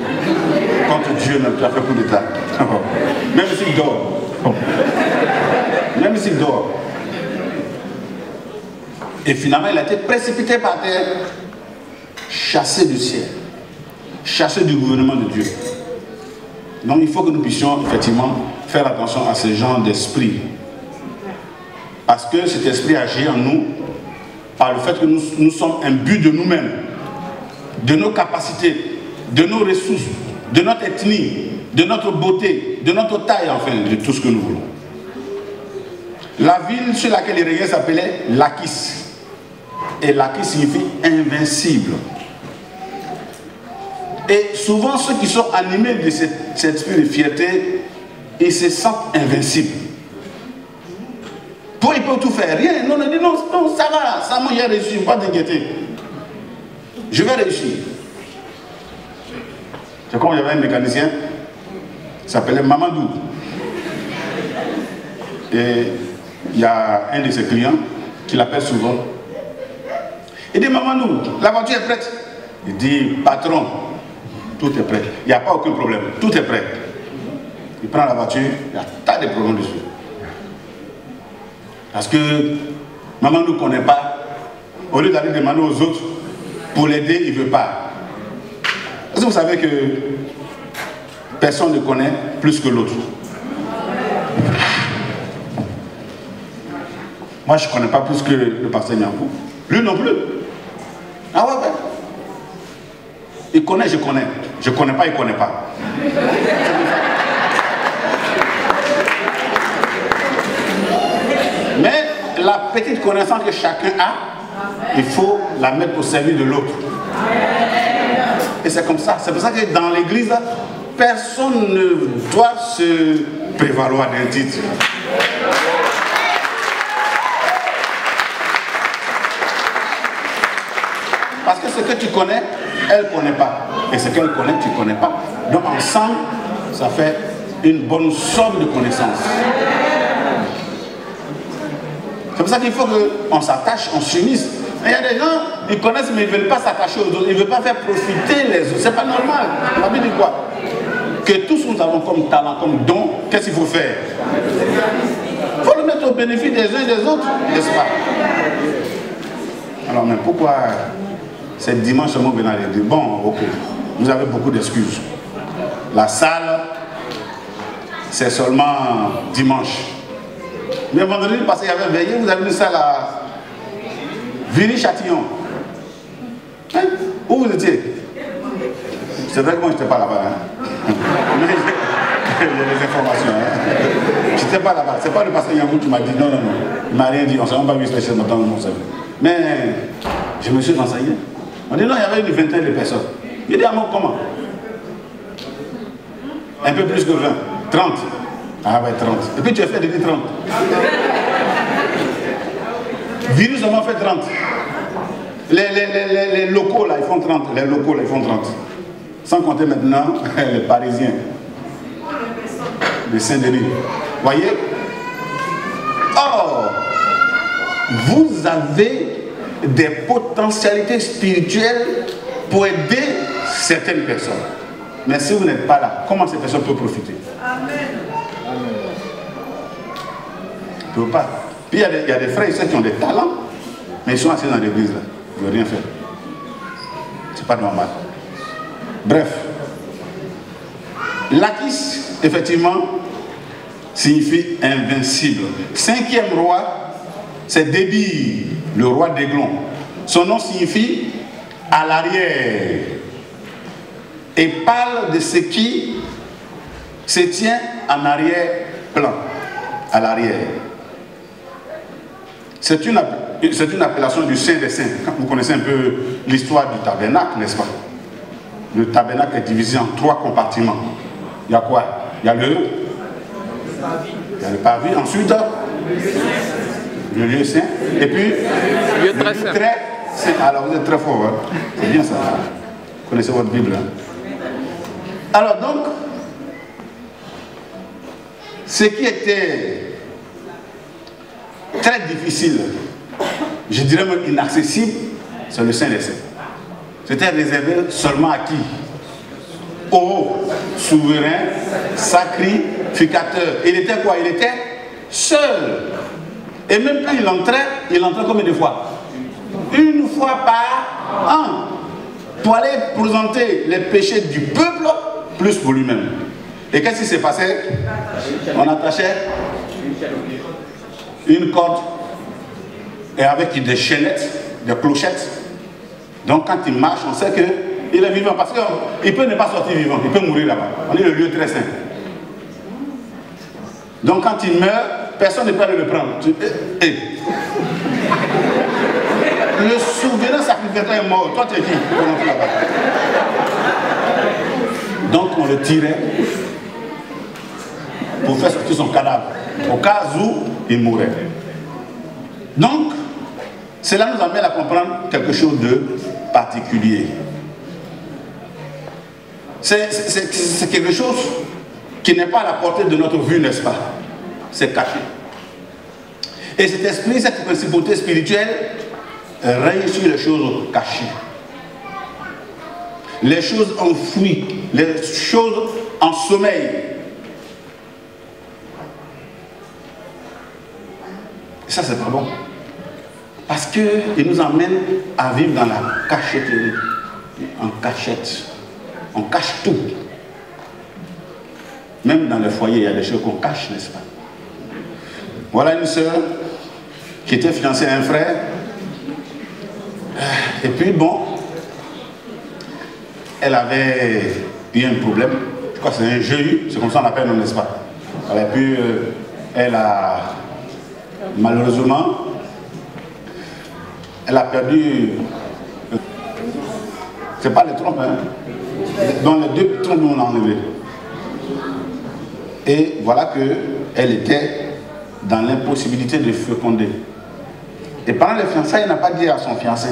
Contre Dieu, n'a pas fait coup d'état. Même s'il dort. Même s'il dort. Et finalement, il a été précipité par terre, chassé du ciel, chassé du gouvernement de Dieu. Donc il faut que nous puissions effectivement faire attention à ce genre d'esprit. Parce que cet esprit agit en nous par le fait que nous sommes imbus de nous-mêmes, de nos capacités, de nos ressources, de notre ethnie, de notre beauté, de notre taille, enfin, de tout ce que nous voulons. La ville sur laquelle il régnait s'appelait Lachis. Et Lachis signifie invincible. Et souvent, ceux qui sont animés de cet esprit de fierté, ils se sentent invincibles. Toi, ils peuvent tout faire. Rien. Non, ça va. Ça, moi, j'ai réussi. Pas d'inquiéter. Je vais réussir. C'est comme il y avait un mécanicien, il s'appelait Mamadou. Et il y a un de ses clients qui l'appelle souvent. Il dit, Mamadou, la voiture est prête. Il dit, patron, tout est prêt. Il n'y a pas aucun problème. Tout est prêt. Il prend la voiture, il y a tas de problèmes dessus. Parce que maman ne nous connaît pas. Au lieu d'aller demander aux autres pour l'aider, il ne veut pas. Est-ce que vous savez que personne ne connaît plus que l'autre? Moi, je ne connais pas plus que le pasteur Niankou. Lui non plus. Ah ouais. Il connaît, je connais. Je ne connais pas, il ne connaît pas. Mais la petite connaissance que chacun a, il faut la mettre au service de l'autre. Et c'est comme ça. C'est pour ça que dans l'église, personne ne doit se prévaloir d'un titre. Parce que ce que tu connais, elle ne connaît pas. Et ce qu'elle connaît, tu ne connais pas. Donc ensemble, ça fait une bonne somme de connaissances. C'est pour ça qu'il faut qu'on s'attache, on s'unisse. Il y a des gens, ils connaissent mais ils ne veulent pas s'attacher aux autres. Ils ne veulent pas faire profiter les autres. C'est pas normal. La Bible dit quoi? Que tous nous avons comme talent, comme don, qu'est-ce qu'il faut faire? Il faut le mettre au bénéfice des uns et des autres, n'est-ce pas? Alors, mais pourquoi cette dimanche seulement venant dire bon, ok, vous avez beaucoup d'excuses. La salle, c'est seulement dimanche. Mais vendredi passé, il y avait veillé, vous avez vu ça là. Viry-Châtillon. Hein? Où vous étiez? C'est vrai que moi je n'étais pas là-bas. Hein? Mais j'ai des informations. Hein? Je n'étais pas là-bas. C'est pas le pasteur Yangou qui m'a dit non. Il m'a rien dit. On ne s'est même pas vu spécialement dans mon cerveau. Mais je me suis renseigné. On dit non, il y avait une vingtaine de personnes. Il dit à moi comment? Un peu plus que 20. 30. Ah ouais, 30. Et puis tu as fait depuis 30. Virus seulement fait 30. Les locaux là, ils font 30. Les locaux là, ils font 30. Sans compter maintenant les Parisiens. Les Saint-Denis. Voyez? Or, vous avez des potentialités spirituelles pour aider certaines personnes. Mais si vous n'êtes pas là, comment ces personnes peuvent profiter? Amen. Ils ne peuvent pas. Puis il y a des frères ici qui ont des talents, mais ils sont assis dans l'église là. Ils ne veulent rien faire. C'est pas normal. Bref. Lakis, effectivement, signifie invincible. 5e roi, c'est Débir, le roi d'Aiglon. Son nom signifie à l'arrière. Et parle de ce qui se tient en arrière-plan, à l'arrière. C'est une appellation du Saint des Saints. Vous connaissez un peu l'histoire du tabernacle, n'est-ce pas? Le tabernacle est divisé en 3 compartiments. Il y a quoi? Il y a le parvis, ensuite le lieu saint, et puis le lieu très saint. Alors vous êtes très fort, hein? C'est bien ça. Vous connaissez votre Bible. Hein? Alors donc, ce qui était très difficile, je dirais même inaccessible, c'est le Saint des Saints. C'était réservé seulement à qui? Au souverain, sacrificateur. Il était quoi? Il était seul. Et même quand il entrait combien de fois? Une fois par an. Pour aller présenter les péchés du peuple, plus pour lui-même. Et qu'est-ce qui s'est passé? On attachait une corde et avec des chaînettes, des clochettes. Donc quand il marche, on sait qu'il est vivant parce qu'il peut ne pas sortir vivant, il peut mourir là-bas. On est le lieu très saint. Donc quand il meurt, personne ne peut aller le prendre. Le souverain sacrificateur est mort. Toi tu es qui? Donc on le tirait pour faire sortir son cadavre, au cas où il mourrait. Donc, cela nous amène à comprendre quelque chose de particulier. C'est quelque chose qui n'est pas à la portée de notre vue, n'est-ce pas? C'est caché. Et cet esprit, cette principauté spirituelle, règne sur les choses cachées. Les choses enfouies, les choses en sommeil. Et ça, c'est pas bon. Parce qu'il nous emmène à vivre dans la cachetterie. En cachette. On cache tout. Même dans le foyer, il y a des choses qu'on cache, n'est-ce pas? Voilà une sœur qui était fiancée à un frère. Et puis, bon, elle avait eu un problème. Je crois que c'est un GU, c'est comme ça qu'on l'appelle, n'est-ce pas? Et puis, elle a, malheureusement, elle a perdu. C'est pas les trompes, hein? Dans les 2 trompes, on l'a enlevé. Et voilà qu'elle était dans l'impossibilité de féconder. Et pendant les fiançailles, elle n'a pas dit à son fiancé.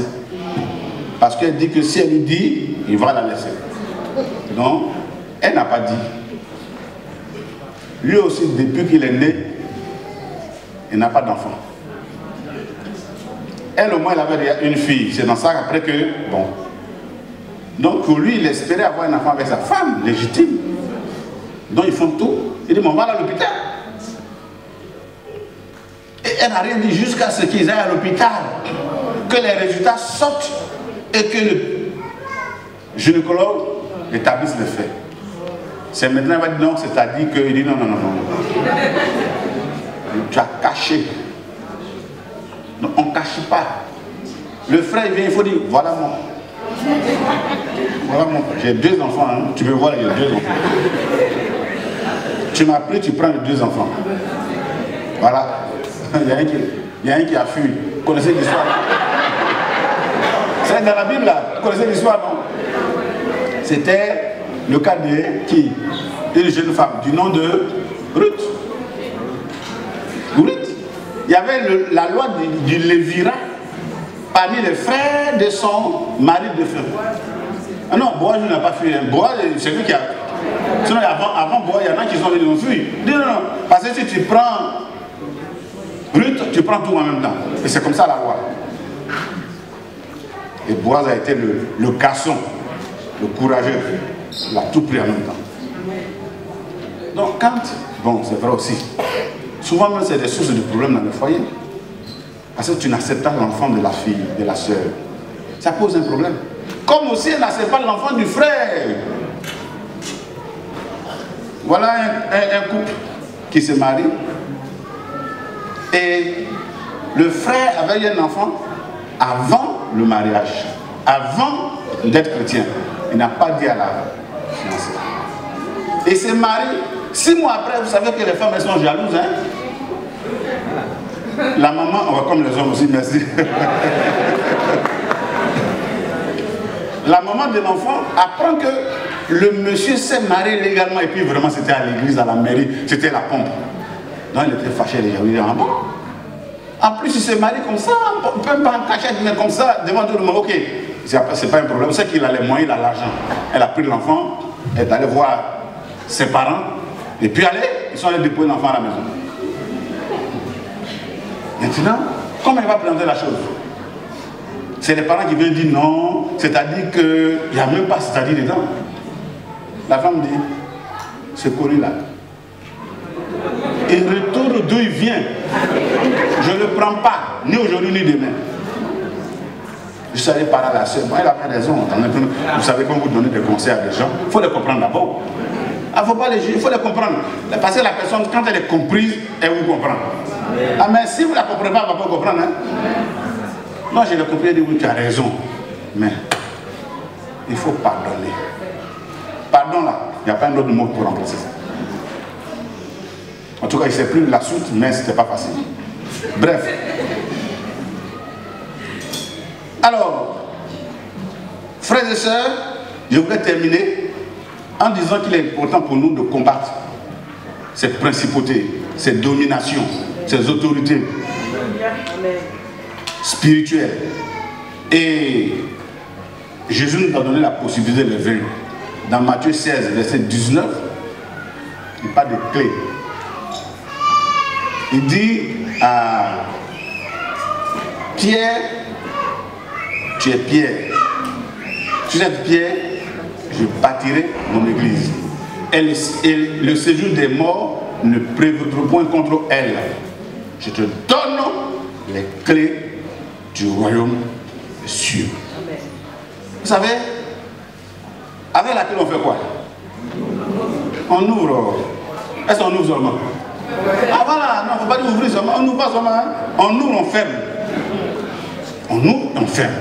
Parce qu'elle dit que si elle lui dit, il va la laisser. Donc, elle n'a pas dit. Lui aussi, depuis qu'il est né, il n'a pas d'enfant. Elle, au moins, elle avait une fille. C'est dans ça après que, bon. Donc, pour lui, il espérait avoir un enfant avec sa femme, légitime. Donc, ils font tout. Il dit, mais on va à l'hôpital. Et elle n'a rien dit jusqu'à ce qu'ils aillent à l'hôpital. Que les résultats sortent et que le gynécologue établisse le fait. C'est maintenant, il va dire non, c'est-à-dire qu'il dit non. Tu as caché cacher. Non, on ne cache pas. Le frère il vient, il faut dire, voilà mon. Voilà mon frère. J'ai 2 enfants, hein. Tu peux voir, il y a 2 enfants. Tu m'as pris, tu prends les 2 enfants. Voilà. Il y a un qui a fui. Vous connaissez l'histoire? C'est dans la Bible là. Vous connaissez l'histoire, non? C'était le cas de qui? Une jeune femme du nom de Ruth. Ruth. Il y avait la loi du Lévira parmi les frères de son mari de feu. Ah non, Boaz n'a pas fui. Boaz, c'est lui qui a. Sinon, avant Boaz, il y en a qui sont venus nous fuir. Non, non, non. Parce que si tu prends Ruth, tu prends tout en même temps. Et c'est comme ça la loi. Et Boaz a été le garçon, le courageux. Il a tout pris en même temps. Donc quand, bon c'est vrai aussi, souvent même c'est des sources de problèmes dans le foyer. Parce que tu n'acceptes pas l'enfant de la fille, de la soeur. Ça pose un problème. Comme aussi elle n'accepte pas l'enfant du frère. Voilà un couple qui se marie. Et le frère avait eu un enfant avant le mariage, avant d'être chrétien. Il n'a pas dit à la fiancée. Et s'est marié. 6 mois après, vous savez que les femmes, elles sont jalouses. Hein? La maman, on va comme les hommes aussi, merci. La maman de l'enfant apprend que le monsieur s'est marié légalement et puis vraiment c'était à l'église, à la mairie, c'était la pompe. Donc il était fâché, il dit, ah bon? En plus il s'est marié comme ça, même pas en cachette, mais comme ça, devant tout le monde, ok. C'est pas un problème, c'est qu'il a les moyens, il a l'argent. Elle a pris l'enfant, elle est allée voir ses parents, et puis ils sont allés déposer l'enfant à la maison. Maintenant, comment elle va présenter la chose? C'est les parents qui viennent dire non, c'est-à-dire qu'il n'y a même pas c'est-à-dire dedans. La femme dit, ce colis-là, il retourne d'où il vient. Je ne le prends pas, ni aujourd'hui ni demain. Je savais parler à la soeur. Elle avait raison. Vous savez, quand vous donnez des conseils à des gens, il faut les comprendre d'abord. Il ne faut pas les juger, il faut les comprendre. Parce que la personne, quand elle est comprise, elle vous comprend. Ah, mais si vous ne la comprenez pas, elle ne va pas comprendre. Hein? Moi, je l'ai compris, elle dit oui, tu as raison. Mais il faut pardonner. Pardon là, il n'y a pas un autre mot pour remplacer ça. En tout cas, il ne sait plus la suite, mais ce n'était pas facile. Bref. Alors, frères et sœurs, je voudrais terminer en disant qu'il est important pour nous de combattre ces principautés, ces dominations, ces autorités spirituelles. Et Jésus nous a donné la possibilité de les vaincre. Dans Matthieu 16, verset 19, il parle de clés. Il dit à Pierre, tu es Pierre. Sur cette pierre, je bâtirai mon église. Et le séjour des morts ne prévaudra point contre elle. Je te donne les clés du royaume des cieux. Vous savez, avec la clé on fait quoi? On ouvre. Est-ce qu'on ouvre seulement? Ah voilà, non, il ne faut pas dire ouvrir seulement. On n'ouvre pas seulement. Hein? On ouvre, on ferme. On ouvre, on ferme.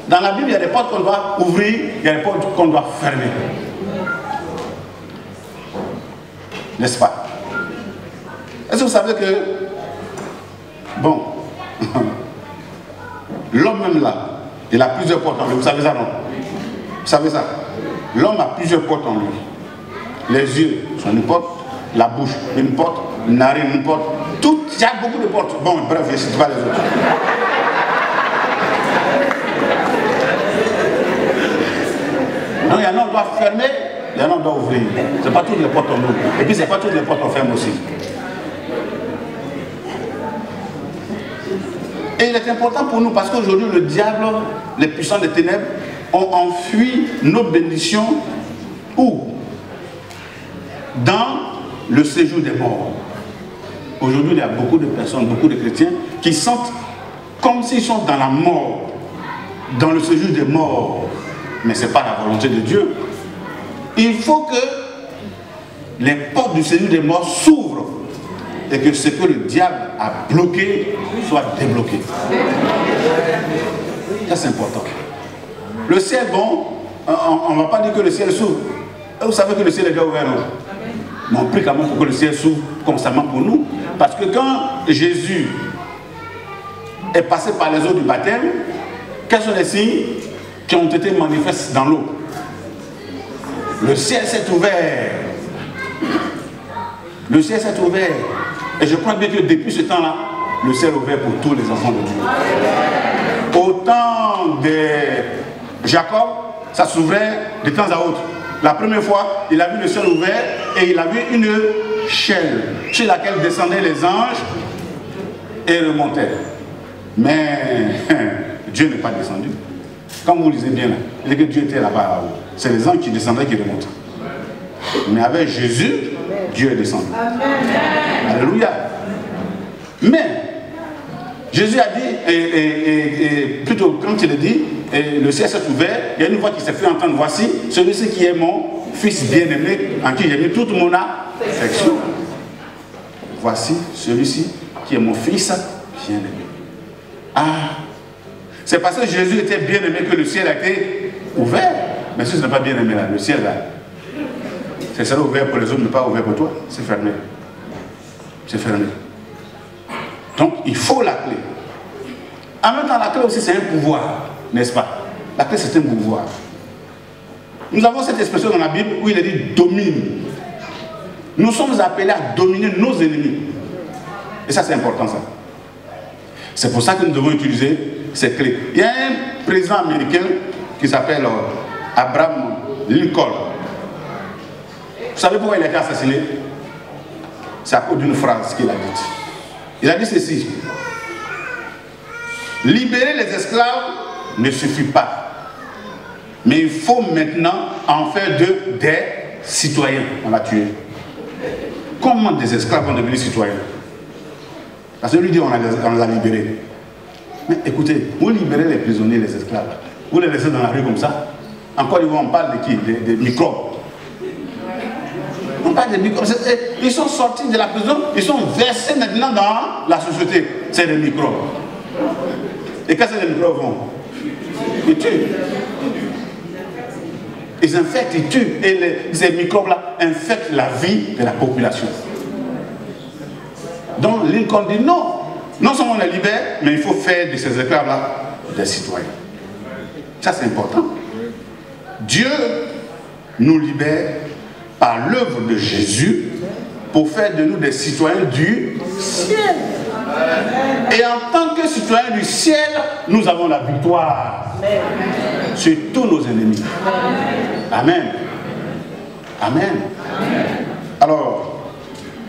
Dans la Bible, il y a des portes qu'on doit ouvrir, il y a des portes qu'on doit fermer. N'est-ce pas? Est-ce que vous savez que, bon, l'homme même là, il a plusieurs portes en lui. Vous savez ça, non? Vous savez ça? L'homme a plusieurs portes en lui. Les yeux sont une porte, la bouche une porte, une narine une porte. Tout, il y a beaucoup de portes. Bon, bref, je ne cite pas les autres. Donc il y en a on doit fermer, il y en a on doit ouvrir. Ce n'est pas toutes les portes on ouvre. Et puis ce n'est pas toutes les portes on ferme aussi. Et il est important pour nous parce qu'aujourd'hui le diable, les puissants des ténèbres ont enfui nos bénédictions où? Dans le séjour des morts. Aujourd'hui il y a beaucoup de personnes, beaucoup de chrétiens qui sentent comme s'ils sont dans la mort, dans le séjour des morts. Mais ce n'est pas la volonté de Dieu. Il faut que les portes du séjour des morts s'ouvrent et que ce que le diable a bloqué soit débloqué. Ça, c'est important. Le ciel, bon, on ne va pas dire que le ciel s'ouvre. Vous savez que le ciel est déjà ouvert, non? Mais on prie quand même pour que le ciel s'ouvre constamment pour nous. Parce que quand Jésus est passé par les eaux du baptême, quels sont les signes qui ont été manifestés dans l'eau? Le ciel s'est ouvert. Le ciel s'est ouvert. Et je crois bien que depuis ce temps-là, le ciel est ouvert pour tous les enfants de Dieu. Au temps de Jacob, ça s'ouvrait de temps à autre. La première fois, il a vu le ciel ouvert et il a vu une chaîne sur laquelle descendaient les anges et remontaient. Mais Dieu n'est pas descendu. Quand vous lisez bien là, il dit que Dieu était là-bas. C'est les anges qui descendaient qui remontent. Mais avec Jésus, Dieu est descendu. Amen. Alléluia. Mais Jésus a dit, et plutôt quand il a dit, le ciel s'est ouvert, il y a une voix qui s'est fait entendre, voici celui-ci qui est mon fils bien-aimé, en qui j'ai mis toute mon affection. Voici celui-ci qui est mon fils bien-aimé. Ah, c'est parce que Jésus était bien-aimé que le ciel a été ouvert. Mais si ce n'est pas bien-aimé là, le ciel là, c'est ça ouvert pour les autres, mais pas ouvert pour toi, c'est fermé. C'est fermé. Donc il faut la clé. En même temps, la clé aussi c'est un pouvoir, n'est-ce pas? La clé c'est un pouvoir. Nous avons cette expression dans la Bible où il est dit domine. Nous sommes appelés à dominer nos ennemis. Et ça c'est important ça. C'est pour ça que nous devons utiliser ces clés. Il y a un président américain qui s'appelle Abraham Lincoln. Vous savez pourquoi il a été assassiné? C'est à cause d'une phrase qu'il a dite. Il a dit ceci: libérer les esclaves ne suffit pas, mais il faut maintenant en faire d'eux des citoyens. On l'a tué. Comment des esclaves vont devenir citoyens? Parce que lui dit on les a libérés. Mais écoutez, vous libérez les prisonniers, les esclaves, vous les laissez dans la rue comme ça. Encore une fois, on parle de qui? Des microbes. On parle des microbes. Ils sont sortis de la prison, ils sont versés maintenant dans la société. C'est des microbes. Et quand ces microbes vont, ils tuent. Ils infectent, ils tuent. Et ces microbes-là infectent la vie de la population. Donc Lincoln dit non. Non seulement on les libère, mais il faut faire de ces esclaves-là des citoyens. Ça c'est important. Dieu nous libère par l'œuvre de Jésus pour faire de nous des citoyens du ciel. Et en tant que citoyens du ciel, nous avons la victoire sur tous nos ennemis. Amen. Amen. Alors,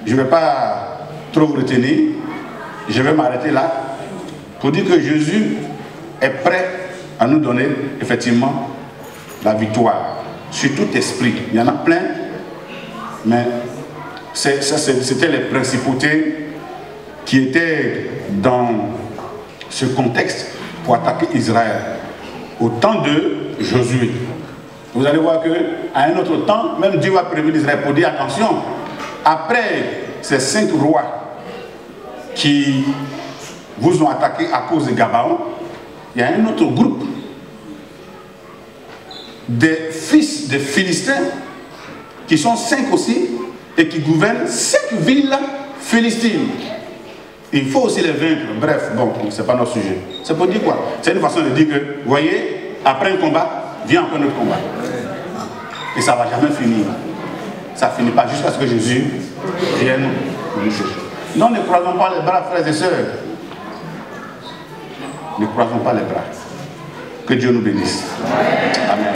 je ne vais pas trop vous retenir. Je vais m'arrêter là pour dire que Jésus est prêt à nous donner effectivement la victoire sur tout esprit. Il y en a plein, mais c'était les principautés qui étaient dans ce contexte pour attaquer Israël au temps de Josué. Vous allez voir qu'à un autre temps, même Dieu va prévenir Israël pour dire attention, après ces 5 rois qui vous ont attaqué à cause de Gabaon, il y a un autre groupe des fils des Philistins qui sont 5 aussi et qui gouvernent 5 villes philistines. Il faut aussi les vaincre. Bref, bon, c'est pas notre sujet. C'est pour dire quoi? C'est une façon de dire que, vous voyez, après un combat, vient encore un autre combat. Et ça ne va jamais finir. Ça ne finit pas jusqu'à ce que Jésus vienne nous chercher. Non, ne croisons pas les bras, frères et sœurs. Ne croisons pas les bras. Que Dieu nous bénisse. Amen.